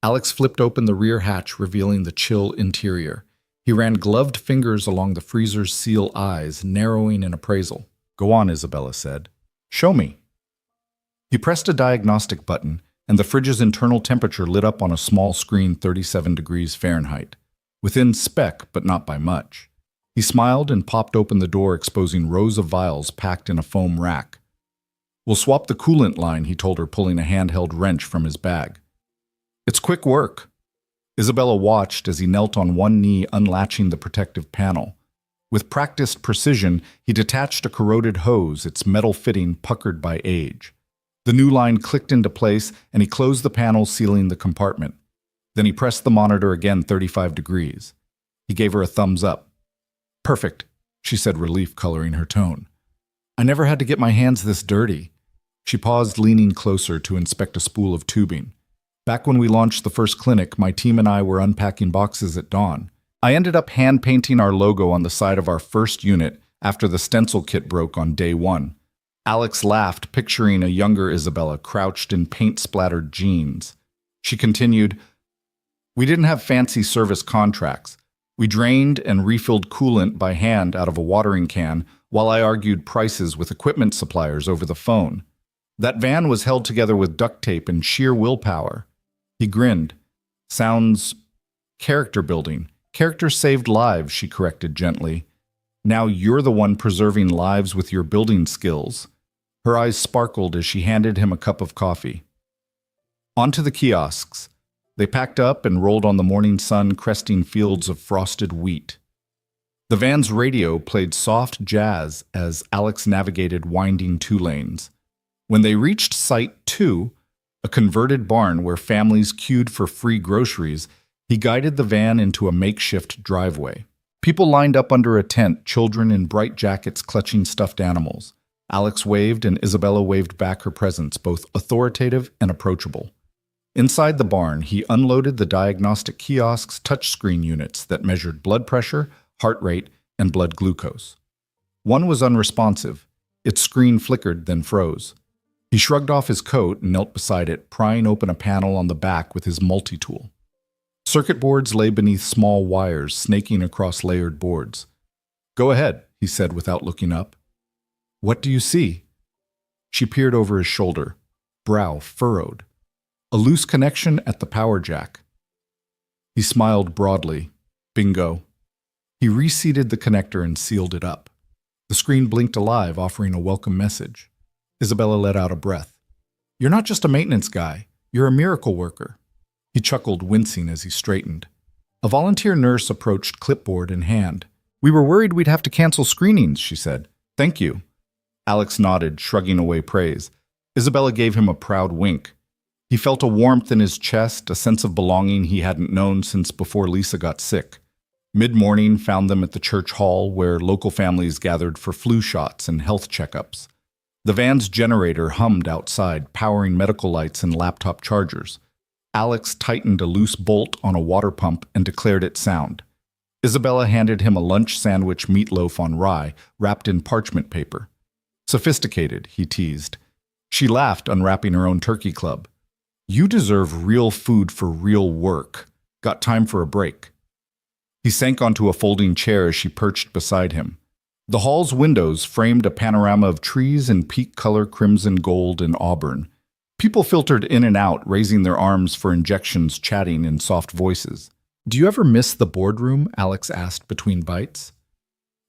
Alex flipped open the rear hatch, revealing the chill interior. He ran gloved fingers along the freezer's seal eyes, narrowing in appraisal. "Go on," Isabella said. "Show me." He pressed a diagnostic button, and the fridge's internal temperature lit up on a small screen 37 degrees Fahrenheit. Within spec, but not by much. He smiled and popped open the door, exposing rows of vials packed in a foam rack. "We'll swap the coolant line," he told her, pulling a handheld wrench from his bag. "It's quick work." Isabella watched as he knelt on one knee, unlatching the protective panel. With practiced precision, he detached a corroded hose, its metal fitting puckered by age. The new line clicked into place, and he closed the panel, sealing the compartment. Then he pressed the monitor again 35 degrees. He gave her a thumbs up. "Perfect," she said, relief coloring her tone. "I never had to get my hands this dirty." She paused, leaning closer to inspect a spool of tubing. "Back when we launched the first clinic, my team and I were unpacking boxes at dawn. I ended up hand-painting our logo on the side of our first unit after the stencil kit broke on day 1. Alex laughed, picturing a younger Isabella crouched in paint-splattered jeans. She continued, "We didn't have fancy service contracts. We drained and refilled coolant by hand out of a watering can while I argued prices with equipment suppliers over the phone. That van was held together with duct tape and sheer willpower." He grinned. "Sounds character building. Character saved lives," she corrected gently. "Now you're the one preserving lives with your building skills." Her eyes sparkled as she handed him a cup of coffee. Onto the kiosks. They packed up and rolled on the morning sun, cresting fields of frosted wheat. The van's radio played soft jazz as Alex navigated winding 2 lanes. When they reached Site 2, a converted barn where families queued for free groceries, he guided the van into a makeshift driveway. People lined up under a tent, children in bright jackets clutching stuffed animals. Alex waved and Isabella waved back her presence, both authoritative and approachable. Inside the barn, he unloaded the diagnostic kiosk's touchscreen units that measured blood pressure, heart rate, and blood glucose. One was unresponsive. Its screen flickered, then froze. He shrugged off his coat and knelt beside it, prying open a panel on the back with his multi-tool. Circuit boards lay beneath small wires snaking across layered boards. "Go ahead," he said without looking up. "What do you see?" She peered over his shoulder, brow furrowed. A loose connection at the power jack. He smiled broadly. Bingo. He reseated the connector and sealed it up. The screen blinked alive, offering a welcome message. Isabella let out a breath. "You're not just a maintenance guy. You're a miracle worker." He chuckled, wincing as he straightened. A volunteer nurse approached, clipboard in hand. "We were worried we'd have to cancel screenings," she said. "Thank you." Alex nodded, shrugging away praise. Isabella gave him a proud wink. He felt a warmth in his chest, a sense of belonging he hadn't known since before Lisa got sick. Mid-morning found them at the church hall where local families gathered for flu shots and health checkups. The van's generator hummed outside, powering medical lights and laptop chargers. Alex tightened a loose bolt on a water pump and declared it sound. Isabella handed him a lunch sandwich meatloaf on rye, wrapped in parchment paper. "Sophisticated," he teased. She laughed, unwrapping her own turkey club. "You deserve real food for real work. Got time for a break." He sank onto a folding chair as she perched beside him. The hall's windows framed a panorama of trees in peak color crimson, gold, and auburn. People filtered in and out, raising their arms for injections, chatting in soft voices. "Do you ever miss the boardroom?" Alex asked between bites.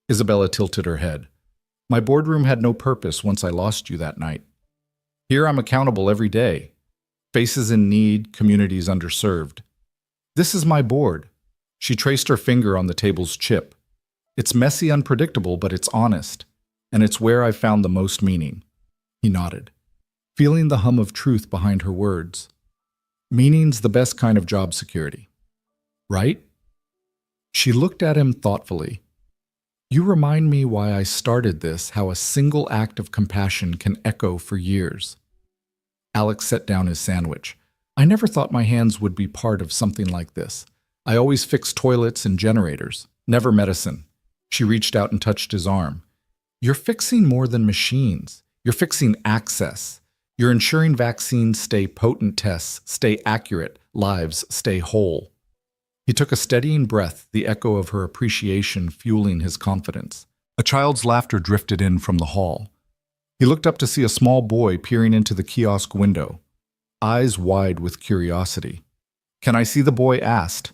Isabella tilted her head. "My boardroom had no purpose once I lost you that night. Here I'm accountable every day. Faces in need, communities underserved. This is my board." She traced her finger on the table's chip. "It's messy, unpredictable, but it's honest. And it's where I've found the most meaning." He nodded, feeling the hum of truth behind her words. "Meaning's the best kind of job security. Right?" She looked at him thoughtfully. "You remind me why I started this, how a single act of compassion can echo for years." Alex set down his sandwich. "I never thought my hands would be part of something like this. I always fixed toilets and generators, never medicine." She reached out and touched his arm. "You're fixing more than machines. You're fixing access. You're ensuring vaccines stay potent, tests stay accurate, lives stay whole." He took a steadying breath, the echo of her appreciation fueling his confidence. A child's laughter drifted in from the hall. He looked up to see a small boy peering into the kiosk window, eyes wide with curiosity. "Can I see the boy?" asked.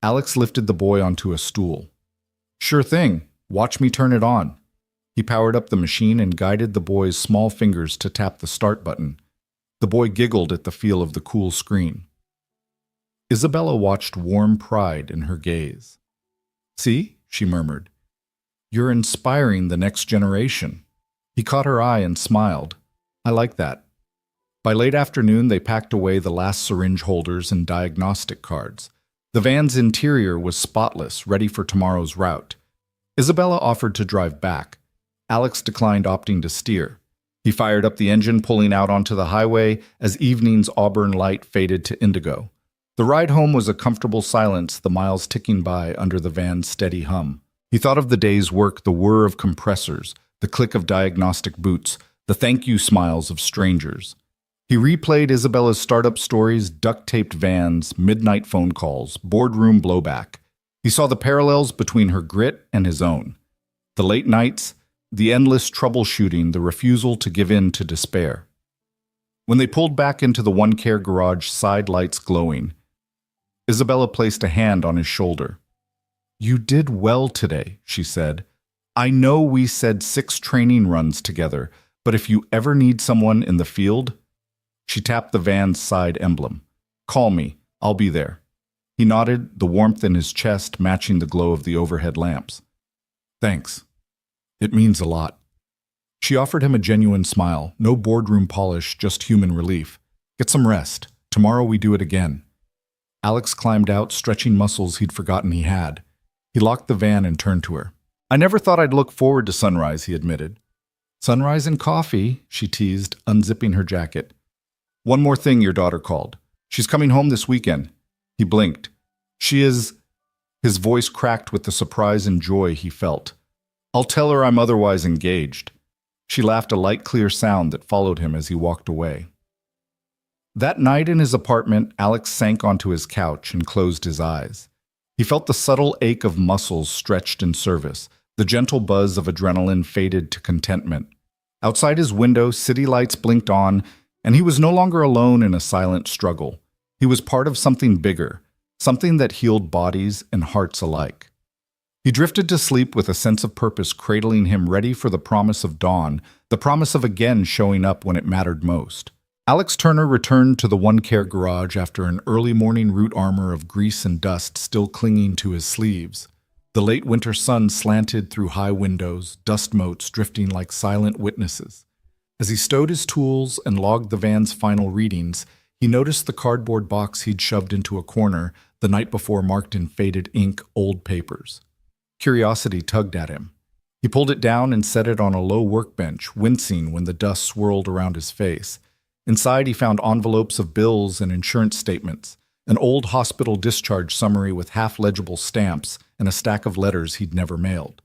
Alex lifted the boy onto a stool. "Sure thing. Watch me turn it on." He powered up the machine and guided the boy's small fingers to tap the start button. The boy giggled at the feel of the cool screen. Isabella watched warm pride in her gaze. "See?" she murmured. "You're inspiring the next generation." He caught her eye and smiled. "I like that." By late afternoon, they packed away the last syringe holders and diagnostic cards. The van's interior was spotless, ready for tomorrow's route. Isabella offered to drive back. Alex declined, opting to steer. He fired up the engine, pulling out onto the highway as evening's auburn light faded to indigo. The ride home was a comfortable silence, the miles ticking by under the van's steady hum. He thought of the day's work, the whir of compressors, the click of diagnostic boots, the thank you smiles of strangers. He replayed Isabella's startup stories, duct-taped vans, midnight phone calls, boardroom blowback. He saw the parallels between her grit and his own. The late nights, the endless troubleshooting, the refusal to give in to despair. When they pulled back into the one-care garage, side lights glowing, Isabella placed a hand on his shoulder. "You did well today," she said. "I know we said 6 training runs together, but if you ever need someone in the field..." She tapped the van's side emblem. "Call me. I'll be there." He nodded, the warmth in his chest matching the glow of the overhead lamps. "Thanks. It means a lot." She offered him a genuine smile, no boardroom polish, just human relief. "Get some rest. Tomorrow we do it again." Alex climbed out, stretching muscles he'd forgotten he had. He locked the van and turned to her. "I never thought I'd look forward to sunrise," he admitted. "Sunrise and coffee," she teased, unzipping her jacket. "One more thing, your daughter called. She's coming home this weekend." He blinked. "She is..." His voice cracked with the surprise and joy he felt. I'll tell her I'm otherwise engaged. She laughed, a light, clear sound that followed him as he walked away. That night in his apartment, Alex sank onto his couch and closed his eyes. He felt the subtle ache of muscles stretched in service. The gentle buzz of adrenaline faded to contentment. Outside his window, city lights blinked on, and he was no longer alone in a silent struggle. He was part of something bigger, something that healed bodies and hearts alike. He drifted to sleep with a sense of purpose cradling him, ready for the promise of dawn, the promise of again showing up when it mattered most. Alex Turner returned to the One Care garage after an early morning route armor of grease and dust still clinging to his sleeves. The late winter sun slanted through high windows, dust motes drifting like silent witnesses. As he stowed his tools and logged the van's final readings, he noticed the cardboard box he'd shoved into a corner the night before, marked in faded ink old papers. Curiosity tugged at him. He pulled it down and set it on a low workbench, wincing when the dust swirled around his face. Inside, he found envelopes of bills and insurance statements, an old hospital discharge summary with half-legible stamps, and a stack of letters he'd never mailed.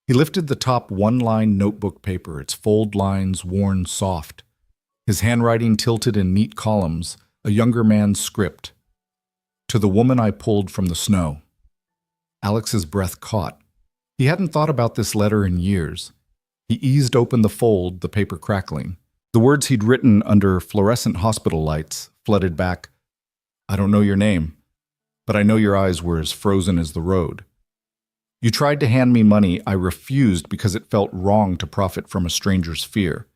He lifted the top one-line notebook paper, its fold lines worn soft. His handwriting tilted in neat columns, a younger man's script. To the woman I pulled from the snow. Alex's breath caught. He hadn't thought about this letter in years. He eased open the fold, the paper crackling. The words he'd written under fluorescent hospital lights flooded back. I don't know your name, but I know your eyes were as frozen as the road. You tried to hand me money. I refused because it felt wrong to profit from a stranger's fear.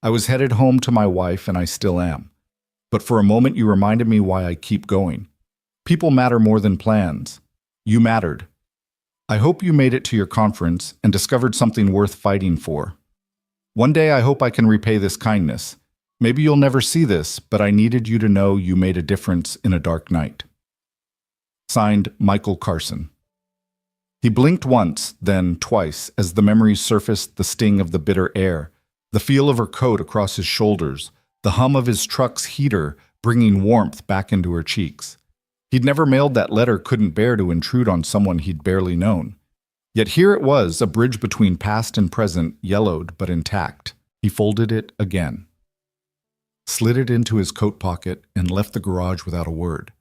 I was headed home to my wife, and I still am. But for a moment you reminded me why I keep going. People matter more than plans. You mattered. I hope you made it to your conference and discovered something worth fighting for. One day I hope I can repay this kindness. Maybe you'll never see this, but I needed you to know you made a difference in a dark night. Signed, Michael Carson. He blinked once, then twice, as the memories surfaced, the sting of the bitter air, the feel of her coat across his shoulders, the hum of his truck's heater bringing warmth back into her cheeks. He'd never mailed that letter, couldn't bear to intrude on someone he'd barely known. Yet here it was, a bridge between past and present, yellowed but intact. He folded it again, slid it into his coat pocket, and left the garage without a word.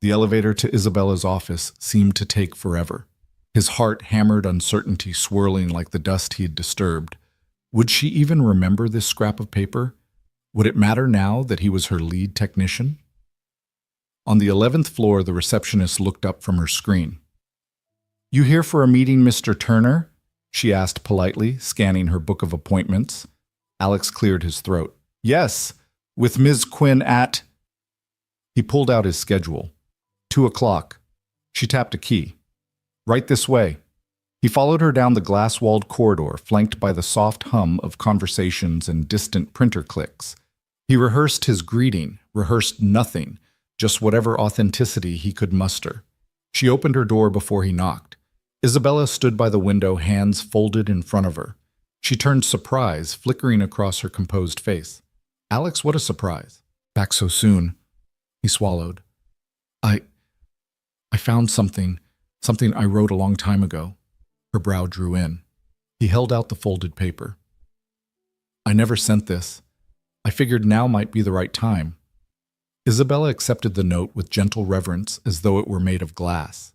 The elevator to Isabella's office seemed to take forever. His heart hammered, uncertainty swirling like the dust he had disturbed. Would she even remember this scrap of paper? Would it matter now that he was her lead technician? On the 11th floor, the receptionist looked up from her screen. You here for a meeting, Mr. Turner? She asked politely, scanning her book of appointments. Alex cleared his throat. Yes, with Ms. Quinn at... He pulled out his schedule. 2 o'clock. She tapped a key. Right this way. He followed her down the glass-walled corridor, flanked by the soft hum of conversations and distant printer clicks. He rehearsed his greeting, rehearsed nothing, just whatever authenticity he could muster. She opened her door before he knocked. Isabella stood by the window, hands folded in front of her. She turned surprise, flickering across her composed face. Alex, what a surprise. Back so soon. He swallowed. I found something I wrote a long time ago. Her brow drew in. He held out the folded paper. I never sent this. I figured now might be the right time. Isabella accepted the note with gentle reverence, as though it were made of glass.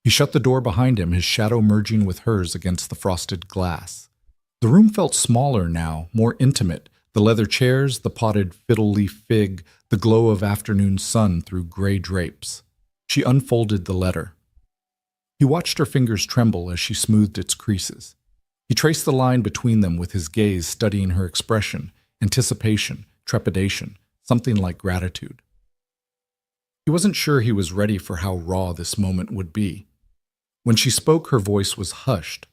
He shut the door behind him, his shadow merging with hers against the frosted glass. The room felt smaller now, more intimate, the leather chairs, the potted fiddle-leaf fig, the glow of afternoon sun through gray drapes. She unfolded the letter. He watched her fingers tremble as she smoothed its creases. He traced the line between them with his gaze, studying her expression, anticipation, trepidation, something like gratitude. He wasn't sure he was ready for how raw this moment would be. When she spoke, her voice was hushed.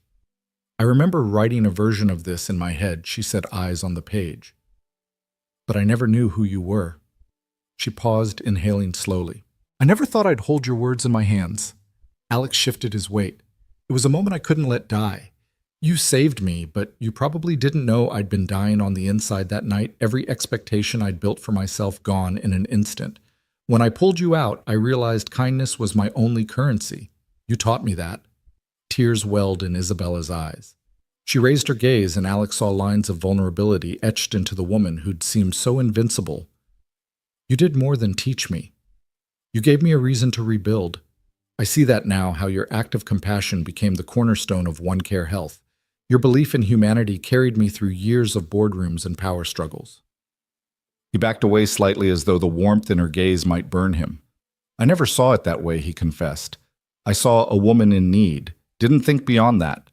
I remember writing a version of this in my head, she said, eyes on the page. But I never knew who you were. She paused, inhaling slowly. I never thought I'd hold your words in my hands. Alex shifted his weight. It was a moment I couldn't let die. You saved me, but you probably didn't know I'd been dying on the inside that night, every expectation I'd built for myself gone in an instant. When I pulled you out, I realized kindness was my only currency. You taught me that. Tears welled in Isabella's eyes. She raised her gaze, and Alex saw lines of vulnerability etched into the woman who'd seemed so invincible. You did more than teach me. You gave me a reason to rebuild. I see that now, how your act of compassion became the cornerstone of One Care Health. Your belief in humanity carried me through years of boardrooms and power struggles. He backed away slightly as though the warmth in her gaze might burn him. I never saw it that way, he confessed. I saw a woman in need, didn't think beyond that.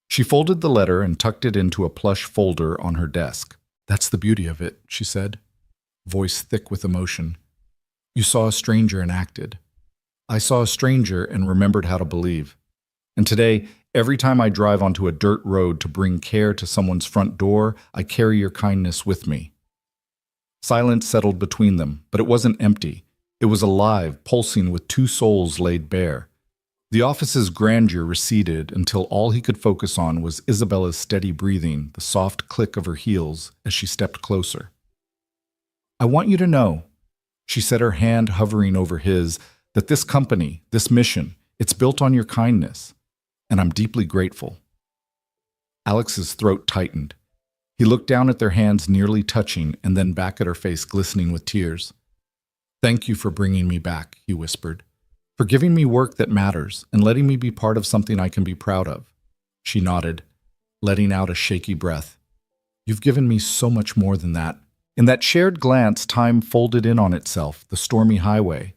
She folded the letter and tucked it into a plush folder on her desk. That's the beauty of it, she said, voice thick with emotion. You saw a stranger and acted. I saw a stranger and remembered how to believe. And today, every time I drive onto a dirt road to bring care to someone's front door, I carry your kindness with me. Silence settled between them, but it wasn't empty. It was alive, pulsing with two souls laid bare. The office's grandeur receded until all he could focus on was Isabella's steady breathing, the soft click of her heels as she stepped closer. I want you to know, she said, her hand hovering over his, that this company, this mission, it's built on your kindness, and I'm deeply grateful. Alex's throat tightened. He looked down at their hands nearly touching and then back at her face glistening with tears. Thank you for bringing me back, he whispered, for giving me work that matters and letting me be part of something I can be proud of. She nodded, letting out a shaky breath. You've given me so much more than that. In that shared glance, time folded in on itself, the stormy highway,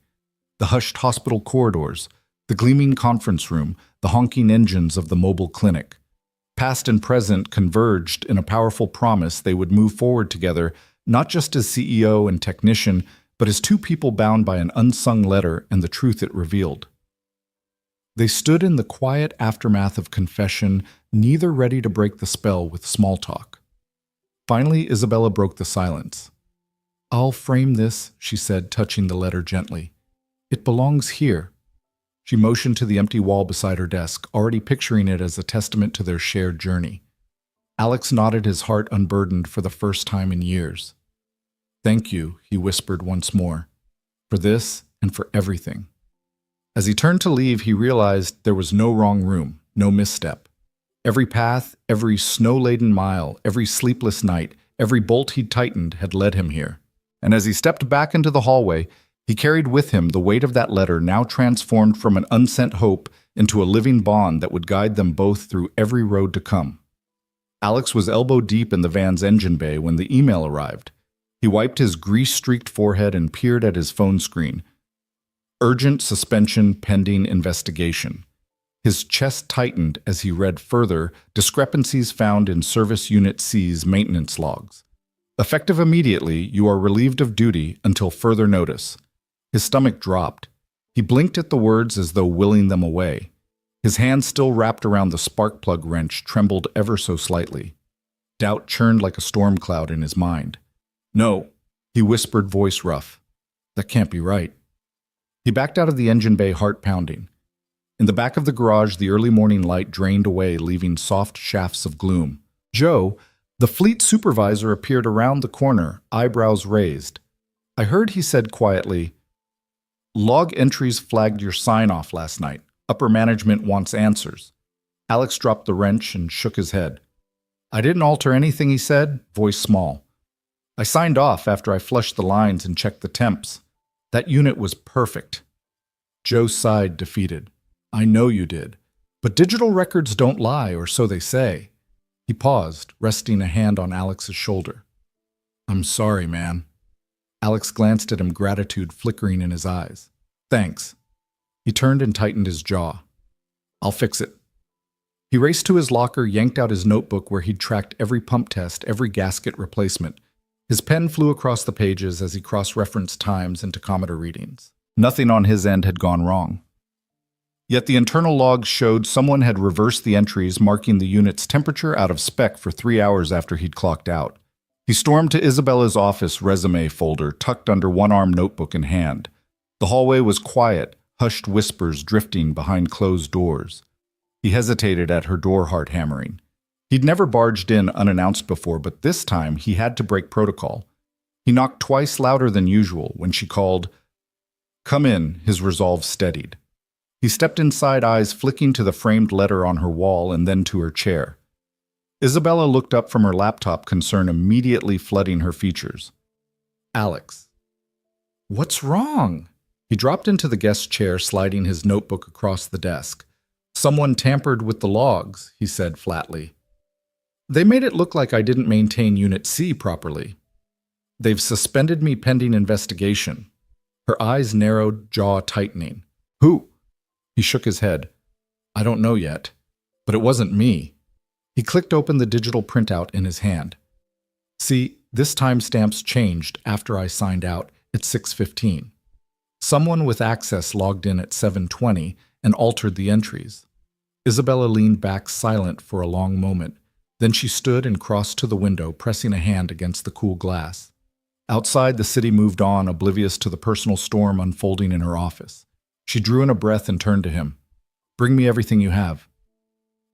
the hushed hospital corridors, the gleaming conference room, the honking engines of the mobile clinic. Past and present converged in a powerful promise they would move forward together, not just as CEO and technician, but as two people bound by an unsung letter and the truth it revealed. They stood in the quiet aftermath of confession, neither ready to break the spell with small talk. Finally, Isabella broke the silence. I'll frame this, she said, touching the letter gently. It belongs here. She motioned to the empty wall beside her desk, already picturing it as a testament to their shared journey. Alex nodded, his heart unburdened for the first time in years. Thank you, he whispered once more, for this and for everything. As he turned to leave, he realized there was no wrong room, no misstep. Every path, every snow-laden mile, every sleepless night, every bolt he'd tightened had led him here. And as he stepped back into the hallway, he carried with him the weight of that letter, now transformed from an unsent hope into a living bond that would guide them both through every road to come. Alex was elbow-deep in the van's engine bay when the email arrived. He wiped his grease-streaked forehead and peered at his phone screen. Urgent suspension pending investigation. His chest tightened as he read further discrepancies found in Service Unit C's maintenance logs. Effective immediately, you are relieved of duty until further notice. His stomach dropped. He blinked at the words as though willing them away. His hand, still wrapped around the spark plug wrench, trembled ever so slightly. Doubt churned like a storm cloud in his mind. No, he whispered, voice rough. That can't be right. He backed out of the engine bay, heart pounding. In the back of the garage, the early morning light drained away, leaving soft shafts of gloom. Joe, the fleet supervisor, appeared around the corner, eyebrows raised. I heard he said quietly, Log entries flagged your sign-off last night. Upper management wants answers. Alex dropped the wrench and shook his head. I didn't alter anything, he said, voice small. I signed off after I flushed the lines and checked the temps. That unit was perfect. Joe sighed, defeated. I know you did. But digital records don't lie, or so they say. He paused, resting a hand on Alex's shoulder. I'm sorry, man. Alex glanced at him, gratitude flickering in his eyes. Thanks. He turned and tightened his jaw. I'll fix it. He raced to his locker, yanked out his notebook where he'd tracked every pump test, every gasket replacement. His pen flew across the pages as he cross-referenced times and tachometer readings. Nothing on his end had gone wrong. Yet the internal logs showed someone had reversed the entries, marking the unit's temperature out of spec for 3 hours after he'd clocked out. He stormed to Isabella's office resume folder, tucked under one-arm notebook in hand. The hallway was quiet, hushed whispers drifting behind closed doors. He hesitated at her door, heart hammering. He'd never barged in unannounced before, but this time he had to break protocol. He knocked twice louder than usual. When she called, "Come in," his resolve steadied. He stepped inside, eyes flicking to the framed letter on her wall and then to her chair. Isabella looked up from her laptop, concern immediately flooding her features. Alex. What's wrong? He dropped into the guest chair, sliding his notebook across the desk. Someone tampered with the logs, he said flatly. They made it look like I didn't maintain Unit C properly. They've suspended me pending investigation. Her eyes narrowed, jaw tightening. Who? He shook his head. I don't know yet, but it wasn't me. He clicked open the digital printout in his hand. See, this timestamp's changed after I signed out at 6:15. Someone with access logged in at 7:20 and altered the entries. Isabella leaned back silent for a long moment. Then she stood and crossed to the window, pressing a hand against the cool glass. Outside, the city moved on, oblivious to the personal storm unfolding in her office. She drew in a breath and turned to him. Bring me everything you have.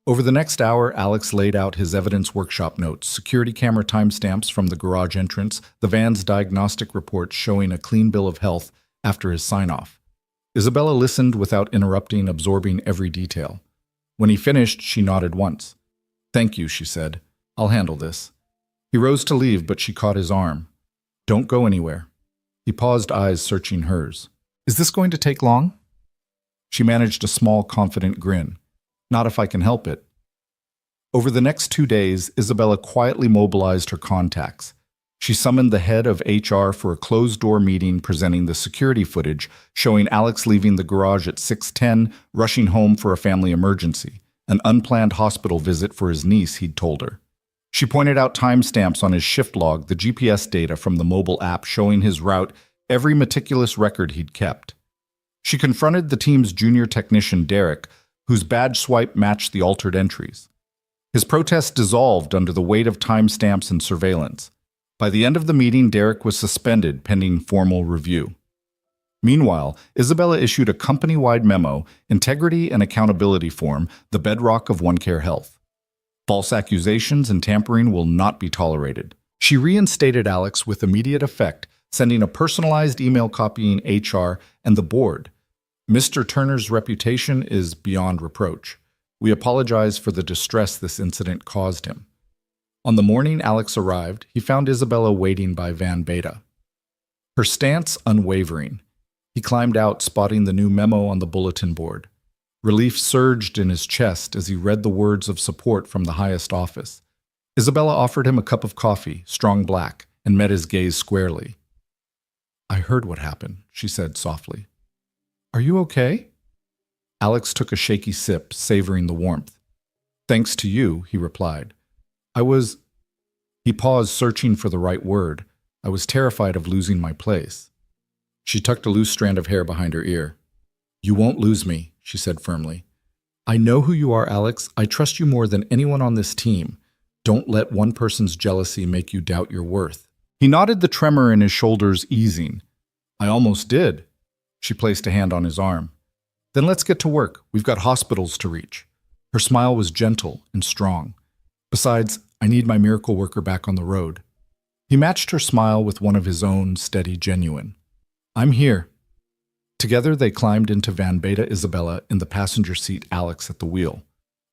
Over the next hour, Alex laid out his evidence workshop notes, security camera timestamps from the garage entrance, the van's diagnostic reports showing a clean bill of health after his sign-off. Isabella listened without interrupting, absorbing every detail. When he finished, she nodded once. Thank you, she said. I'll handle this. He rose to leave, but she caught his arm. Don't go anywhere. He paused, eyes searching hers. Is this going to take long? She managed a small, confident grin. Not if I can help it. Over the next 2 days, Isabella quietly mobilized her contacts. She summoned the head of HR for a closed-door meeting presenting the security footage showing Alex leaving the garage at 6:10, rushing home for a family emergency, an unplanned hospital visit for his niece, he'd told her. She pointed out timestamps on his shift log, the GPS data from the mobile app showing his route, every meticulous record he'd kept. She confronted the team's junior technician, Derek, whose badge swipe matched the altered entries. His protest dissolved under the weight of timestamps and surveillance. By the end of the meeting, Derek was suspended pending formal review. Meanwhile, Isabella issued a company-wide memo, Integrity and Accountability Form, the bedrock of OneCare Health. False accusations and tampering will not be tolerated. She reinstated Alex with immediate effect, sending a personalized email copying HR and the board. Mr. Turner's reputation is beyond reproach. We apologize for the distress this incident caused him. On the morning Alex arrived, he found Isabella waiting by Van Beta. Her stance unwavering. He climbed out, spotting the new memo on the bulletin board. Relief surged in his chest as he read the words of support from the highest office. Isabella offered him a cup of coffee, strong black, and met his gaze squarely. I heard what happened, she said softly. Are you okay? Alex took a shaky sip, savoring the warmth. Thanks to you, he replied. He paused, searching for the right word. I was terrified of losing my place. She tucked a loose strand of hair behind her ear. You won't lose me, she said firmly. I know who you are, Alex. I trust you more than anyone on this team. Don't let one person's jealousy make you doubt your worth. He nodded, the tremor in his shoulders easing. I almost did. She placed a hand on his arm. Then let's get to work. We've got hospitals to reach. Her smile was gentle and strong. Besides, I need my miracle worker back on the road. He matched her smile with one of his own, steady, genuine. I'm here. Together they climbed into Van Beta, Isabella in the passenger seat, Alex at the wheel.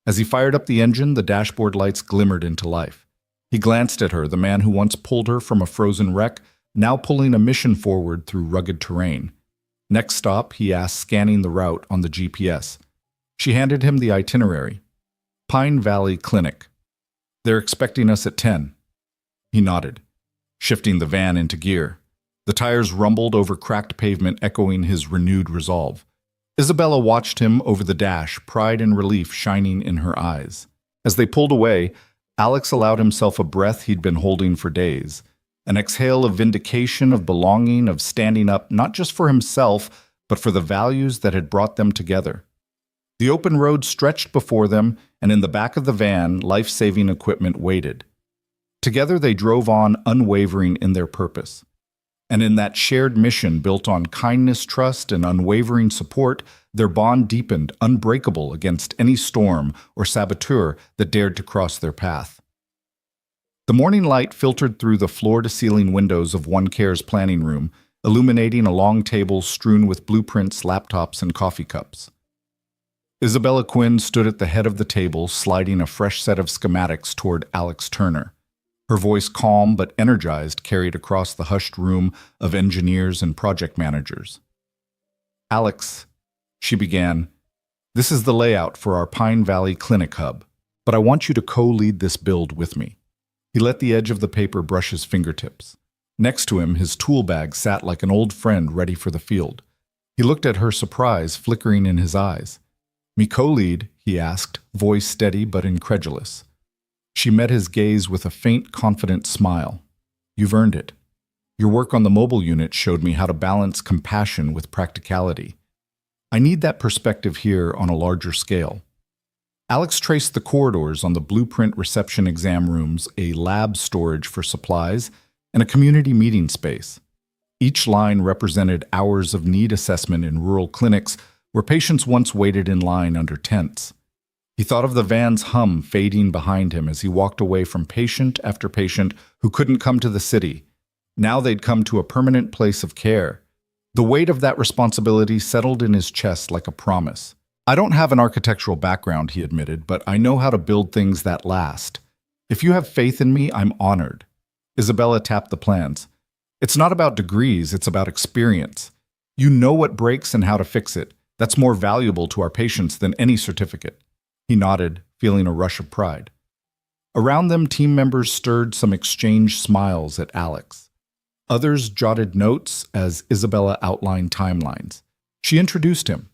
As he fired up the engine, the dashboard lights glimmered into life. He glanced at her, the man who once pulled her from a frozen wreck, now pulling a mission forward through rugged terrain. Next stop, he asked, scanning the route on the GPS. She handed him the itinerary. Pine Valley Clinic. They're expecting us at 10. He nodded, shifting the van into gear. The tires rumbled over cracked pavement, echoing his renewed resolve. Isabella watched him over the dash, pride and relief shining in her eyes. As they pulled away, Alex allowed himself a breath he'd been holding for days. An exhale of vindication, of belonging, of standing up not just for himself, but for the values that had brought them together. The open road stretched before them, and in the back of the van, life-saving equipment waited. Together they drove on, unwavering in their purpose. And in that shared mission built on kindness, trust, and unwavering support, their bond deepened, unbreakable against any storm or saboteur that dared to cross their path. The morning light filtered through the floor-to-ceiling windows of OneCare's planning room, illuminating a long table strewn with blueprints, laptops, and coffee cups. Isabella Quinn stood at the head of the table, sliding a fresh set of schematics toward Alex Turner. Her voice, calm but energized, carried across the hushed room of engineers and project managers. "Alex," she began, "this is the layout for our Pine Valley Clinic Hub, but I want you to co-lead this build with me." He let the edge of the paper brush his fingertips. Next to him, his tool bag sat like an old friend ready for the field. He looked at her, surprise flickering in his eyes. "Me co-lead?" he asked, voice steady but incredulous. She met his gaze with a faint, confident smile. "You've earned it. Your work on the mobile unit showed me how to balance compassion with practicality. I need that perspective here on a larger scale." Alex traced the corridors on the blueprint reception exam rooms, a lab storage for supplies, and a community meeting space. Each line represented hours of need assessment in rural clinics where patients once waited in line under tents. He thought of the van's hum fading behind him as he walked away from patient after patient who couldn't come to the city. Now they'd come to a permanent place of care. The weight of that responsibility settled in his chest like a promise. "I don't have an architectural background," he admitted, "but I know how to build things that last. If you have faith in me, I'm honored." Isabella tapped the plans. "It's not about degrees, it's about experience. You know what breaks and how to fix it. That's more valuable to our patients than any certificate." He nodded, feeling a rush of pride. Around them, team members stirred some exchanged smiles at Alex. Others jotted notes as Isabella outlined timelines. She introduced him.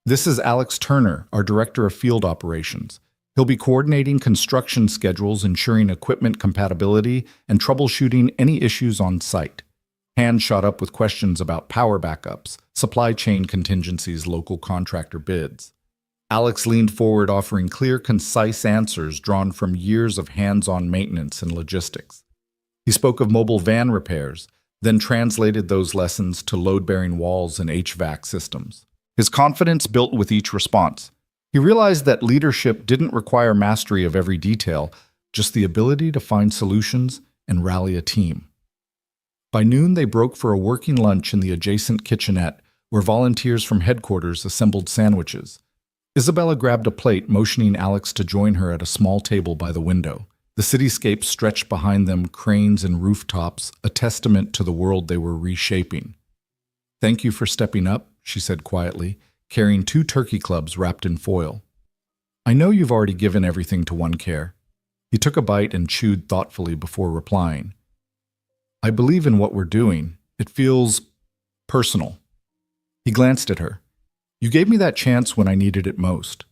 "This is Alex Turner, our Director of Field Operations. He'll be coordinating construction schedules, ensuring equipment compatibility, and troubleshooting any issues on site." Hands shot up with questions about power backups, supply chain contingencies, local contractor bids. Alex leaned forward, offering clear, concise answers drawn from years of hands-on maintenance and logistics. He spoke of mobile van repairs, then translated those lessons to load-bearing walls and HVAC systems. His confidence built with each response. He realized that leadership didn't require mastery of every detail, just the ability to find solutions and rally a team. By noon, they broke for a working lunch in the adjacent kitchenette, where volunteers from headquarters assembled sandwiches. Isabella grabbed a plate, motioning Alex to join her at a small table by the window. The cityscape stretched behind them, cranes and rooftops, a testament to the world they were reshaping. "Thank you for stepping up," she said quietly, carrying 2 turkey clubs wrapped in foil. "I know you've already given everything to OneCare." He took a bite and chewed thoughtfully before replying. "I believe in what we're doing. It feels personal." He glanced at her. "You gave me that chance when I needed it most."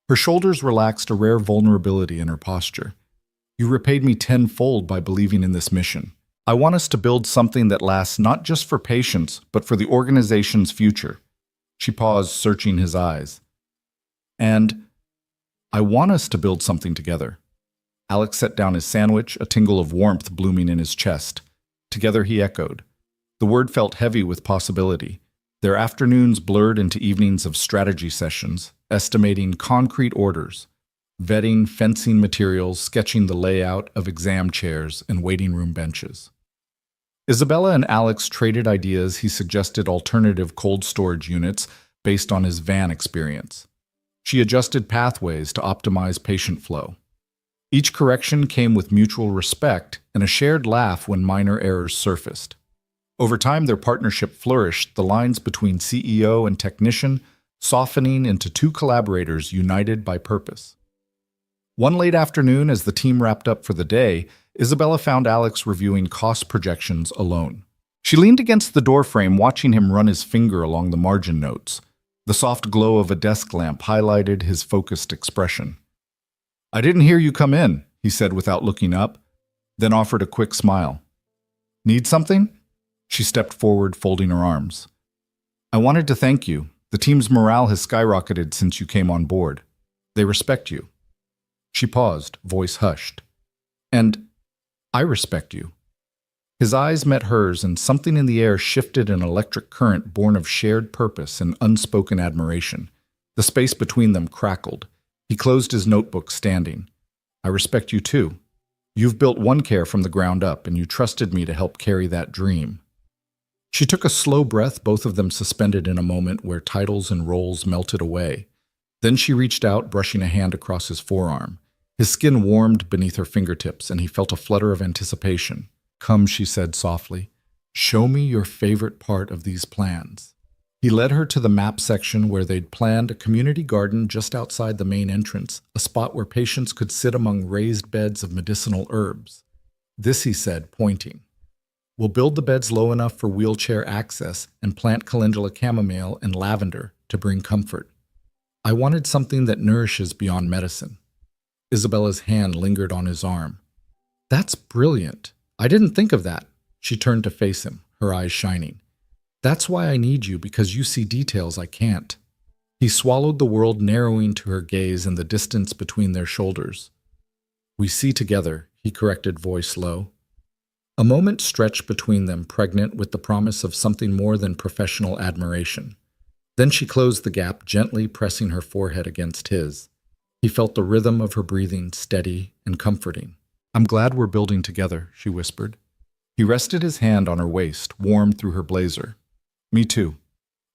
Her shoulders relaxed, a rare vulnerability in her posture. "You repaid me tenfold by believing in this mission. I want us to build something that lasts not just for patients, but for the organization's future." She paused, searching his eyes. "And I want us to build something together." Alex set down his sandwich, a tingle of warmth blooming in his chest. Together, he echoed. The word felt heavy with possibility. Their afternoons blurred into evenings of strategy sessions, estimating concrete orders, vetting fencing materials, sketching the layout of exam chairs and waiting room benches. Isabella and Alex traded ideas. He suggested alternative cold storage units based on his van experience. She adjusted pathways to optimize patient flow. Each correction came with mutual respect and a shared laugh when minor errors surfaced. Over time, their partnership flourished, the lines between CEO and technician softening into 2 collaborators united by purpose. One late afternoon, as the team wrapped up for the day, Isabella found Alex reviewing cost projections alone. She leaned against the doorframe, watching him run his finger along the margin notes. The soft glow of a desk lamp highlighted his focused expression. "I didn't hear you come in," he said without looking up, then offered a quick smile. "Need something?" She stepped forward, folding her arms. "I wanted to thank you. The team's morale has skyrocketed since you came on board. They respect you." She paused, voice hushed. "And I respect you." His eyes met hers, and something in the air shifted, an electric current born of shared purpose and unspoken admiration. The space between them crackled. He closed his notebook, standing. "I respect you too. You've built OneCare from the ground up, and you trusted me to help carry that dream." She took a slow breath, both of them suspended in a moment where titles and roles melted away. Then she reached out, brushing a hand across his forearm. His skin warmed beneath her fingertips, and he felt a flutter of anticipation. "Come," she said softly. "Show me your favorite part of these plans." He led her to the map section where they'd planned a community garden just outside the main entrance, a spot where patients could sit among raised beds of medicinal herbs. "This," he said, pointing. "We'll build the beds low enough for wheelchair access and plant calendula chamomile and lavender to bring comfort. I wanted something that nourishes beyond medicine." Isabella's hand lingered on his arm. "That's brilliant. I didn't think of that." She turned to face him, her eyes shining. "That's why I need you, because you see details I can't." He swallowed, the world narrowing to her gaze and the distance between their shoulders. "We see together," he corrected, voice low. A moment stretched between them, pregnant with the promise of something more than professional admiration. Then she closed the gap, gently pressing her forehead against his. He felt the rhythm of her breathing, steady and comforting. "I'm glad we're building together," she whispered. He rested his hand on her waist, warm through her blazer. "Me too."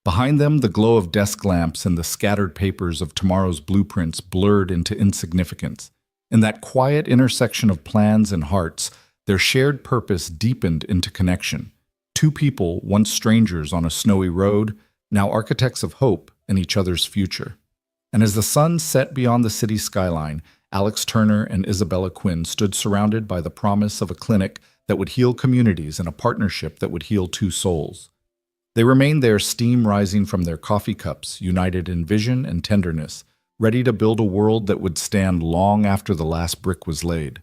Behind them, the glow of desk lamps and the scattered papers of tomorrow's blueprints blurred into insignificance. In that quiet intersection of plans and hearts, their shared purpose deepened into connection. Two people, once strangers on a snowy road, now architects of hope and each other's future. And as the sun set beyond the city skyline, Alex Turner and Isabella Quinn stood surrounded by the promise of a clinic that would heal communities and a partnership that would heal two souls. They remained there, steam rising from their coffee cups, united in vision and tenderness, ready to build a world that would stand long after the last brick was laid.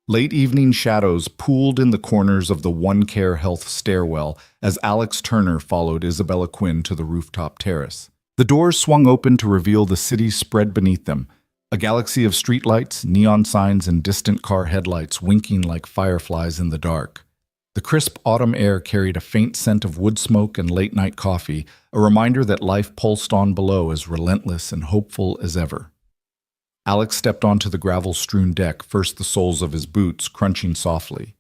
Late evening shadows pooled in the corners of the One Care Health stairwell as Alex Turner followed Isabella Quinn to the rooftop terrace. The doors swung open to reveal the city spread beneath them, a galaxy of streetlights, neon signs, and distant car headlights winking like fireflies in the dark. The crisp autumn air carried a faint scent of wood smoke and late-night coffee, a reminder that life pulsed on below as relentless and hopeful as ever. Alex stepped onto the gravel-strewn deck, first the soles of his boots crunching softly.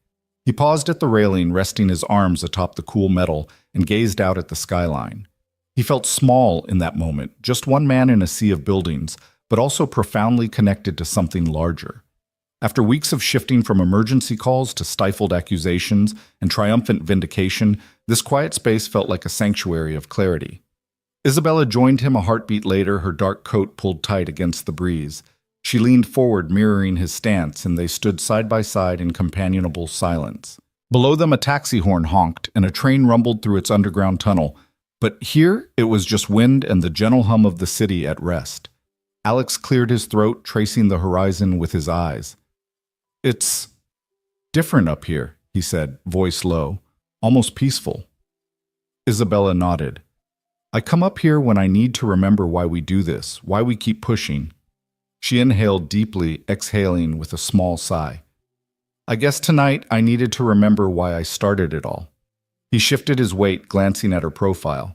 He paused at the railing, resting his arms atop the cool metal, and gazed out at the skyline. He felt small in that moment, just one man in a sea of buildings, but also profoundly connected to something larger. After weeks of shifting from emergency calls to stifled accusations and triumphant vindication, this quiet space felt like a sanctuary of clarity. Isabella joined him a heartbeat later, her dark coat pulled tight against the breeze. She leaned forward, mirroring his stance, and they stood side by side in companionable silence. Below them, a taxi horn honked, and a train rumbled through its underground tunnel. But here, it was just wind and the gentle hum of the city at rest. Alex cleared his throat, tracing the horizon with his eyes. "It's different up here," he said, voice low, almost peaceful. Isabella nodded. "I come up here when I need to remember why we do this, why we keep pushing." She inhaled deeply, exhaling with a small sigh. "I guess tonight I needed to remember why I started it all." He shifted his weight, glancing at her profile.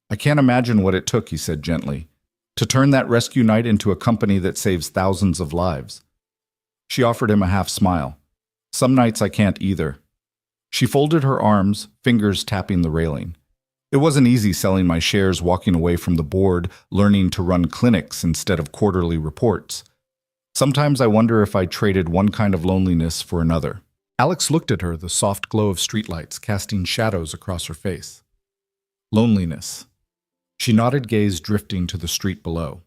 "I can't imagine what it took," he said gently, "to turn that rescue night into a company that saves thousands of lives." She offered him a half smile. "Some nights I can't either." She folded her arms, fingers tapping the railing. "It wasn't easy selling my shares, walking away from the board, learning to run clinics instead of quarterly reports. Sometimes I wonder if I traded one kind of loneliness for another." Alex looked at her, the soft glow of streetlights casting shadows across her face. "Loneliness." She nodded, gaze drifting to the street below.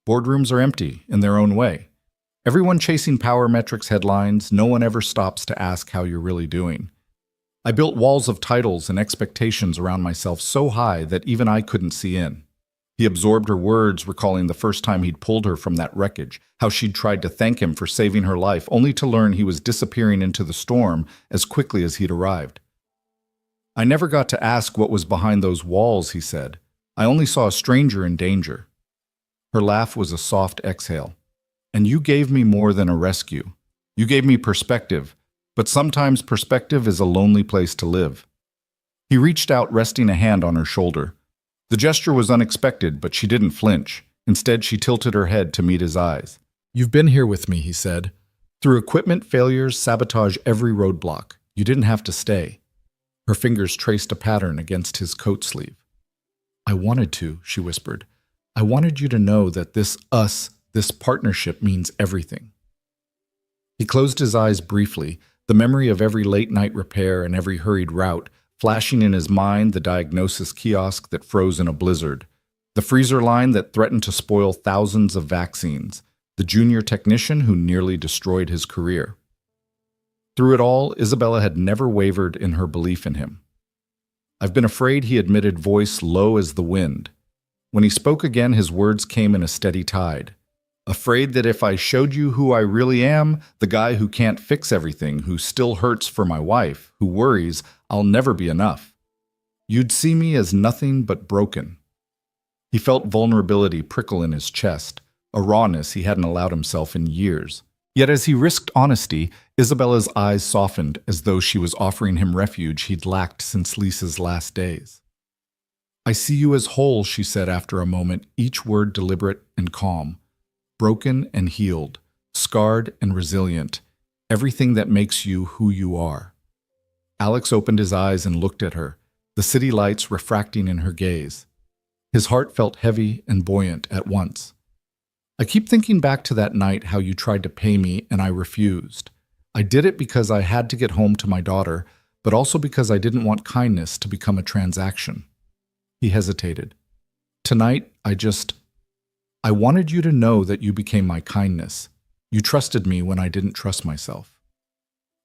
"Boardrooms are empty, in their own way. Everyone chasing power metrics headlines, no one ever stops to ask how you're really doing. I built walls of titles and expectations around myself so high that even I couldn't see in." He absorbed her words, recalling the first time he'd pulled her from that wreckage, how she'd tried to thank him for saving her life, only to learn he was disappearing into the storm as quickly as he'd arrived. "I never got to ask what was behind those walls," he said. "I only saw a stranger in danger." Her laugh was a soft exhale. "And you gave me more than a rescue. You gave me perspective, but sometimes perspective is a lonely place to live." He reached out, resting a hand on her shoulder. The gesture was unexpected, but she didn't flinch. Instead, she tilted her head to meet his eyes. "You've been here with me," he said. "Through equipment failures, sabotage, every roadblock. You didn't have to stay." Her fingers traced a pattern against his coat sleeve. "I wanted to," she whispered. I wanted you to know that this partnership means everything. He closed his eyes briefly, the memory of every late-night repair and every hurried route, flashing in his mind the diagnosis kiosk that froze in a blizzard, the freezer line that threatened to spoil thousands of vaccines, the junior technician who nearly destroyed his career. Through it all, Isabella had never wavered in her belief in him. "I've been afraid," he admitted, voice low as the wind. When he spoke again, his words came in a steady tide. "Afraid that if I showed you who I really am, the guy who can't fix everything, who still hurts for my wife, who worries I'll never be enough, you'd see me as nothing but broken." He felt vulnerability prickle in his chest, a rawness he hadn't allowed himself in years. Yet as he risked honesty, Isabella's eyes softened as though she was offering him refuge he'd lacked since Lisa's last days. "I see you as whole," she said after a moment, each word deliberate and calm. "Broken and healed, scarred and resilient, everything that makes you who you are." Alex opened his eyes and looked at her, the city lights refracting in her gaze. His heart felt heavy and buoyant at once. "I keep thinking back to that night, how you tried to pay me and I refused. I did it because I had to get home to my daughter, but also because I didn't want kindness to become a transaction." He hesitated. "Tonight, I wanted you to know that you became my kindness. You trusted me when I didn't trust myself."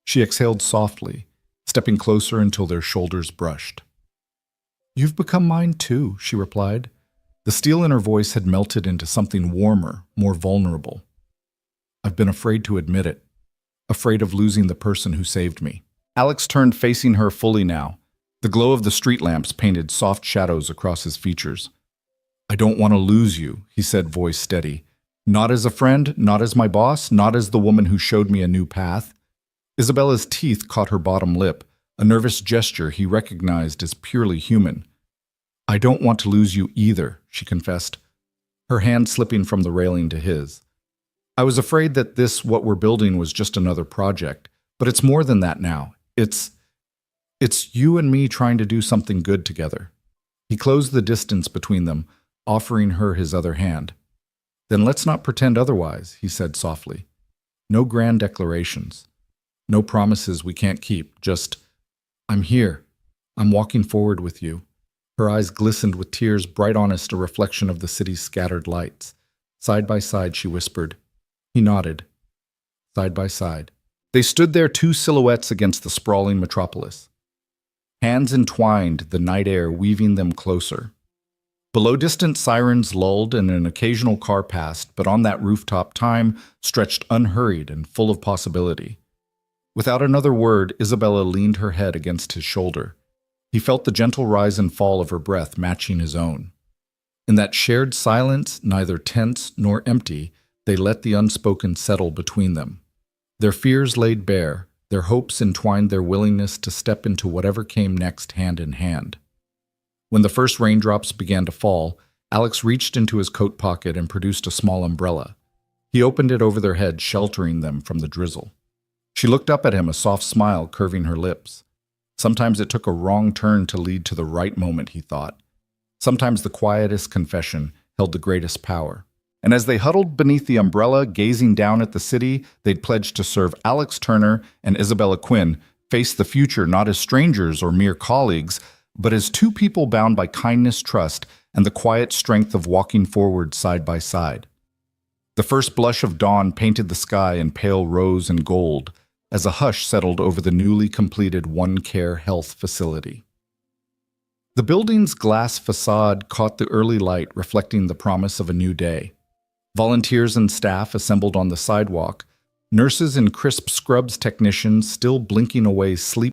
She exhaled softly, stepping closer until their shoulders brushed. "You've become mine too," she replied. The steel in her voice had melted into something warmer, more vulnerable. "I've been afraid to admit it, afraid of losing the person who saved me." Alex turned, facing her fully now. The glow of the street lamps painted soft shadows across his features. "I don't want to lose you," he said, voice steady. "Not as a friend, not as my boss, not as the woman who showed me a new path." Isabella's teeth caught her bottom lip, a nervous gesture he recognized as purely human. "I don't want to lose you either," she confessed, her hand slipping from the railing to his. "I was afraid that what we're building was just another project, but it's more than that now. It's you and me trying to do something good together." He closed the distance between them, offering her his other hand. "Then let's not pretend otherwise," he said softly. "No grand declarations. No promises we can't keep. Just, I'm here. I'm walking forward with you." Her eyes glistened with tears, bright honest, a reflection of the city's scattered lights. "Side by side," she whispered. He nodded. Side by side. They stood there, two silhouettes against the sprawling metropolis. Hands entwined, the night air weaving them closer. Below, distant sirens lulled and an occasional car passed, but on that rooftop time stretched unhurried and full of possibility. Without another word, Isabella leaned her head against his shoulder. He felt the gentle rise and fall of her breath matching his own. In that shared silence, neither tense nor empty, they let the unspoken settle between them. Their fears laid bare, their hopes entwined, their willingness to step into whatever came next hand in hand. When the first raindrops began to fall, Alex reached into his coat pocket and produced a small umbrella. He opened it over their heads, sheltering them from the drizzle. She looked up at him, a soft smile curving her lips. Sometimes it took a wrong turn to lead to the right moment, he thought. Sometimes the quietest confession held the greatest power. And as they huddled beneath the umbrella, gazing down at the city they'd pledged to serve, Alex Turner and Isabella Quinn faced the future not as strangers or mere colleagues, but as two people bound by kindness, trust, and the quiet strength of walking forward side by side. The first blush of dawn painted the sky in pale rose and gold, as a hush settled over the newly completed One Care Health facility. The building's glass facade caught the early light, reflecting the promise of a new day. Volunteers and staff assembled on the sidewalk, nurses in crisp scrubs, technicians still blinking away sleep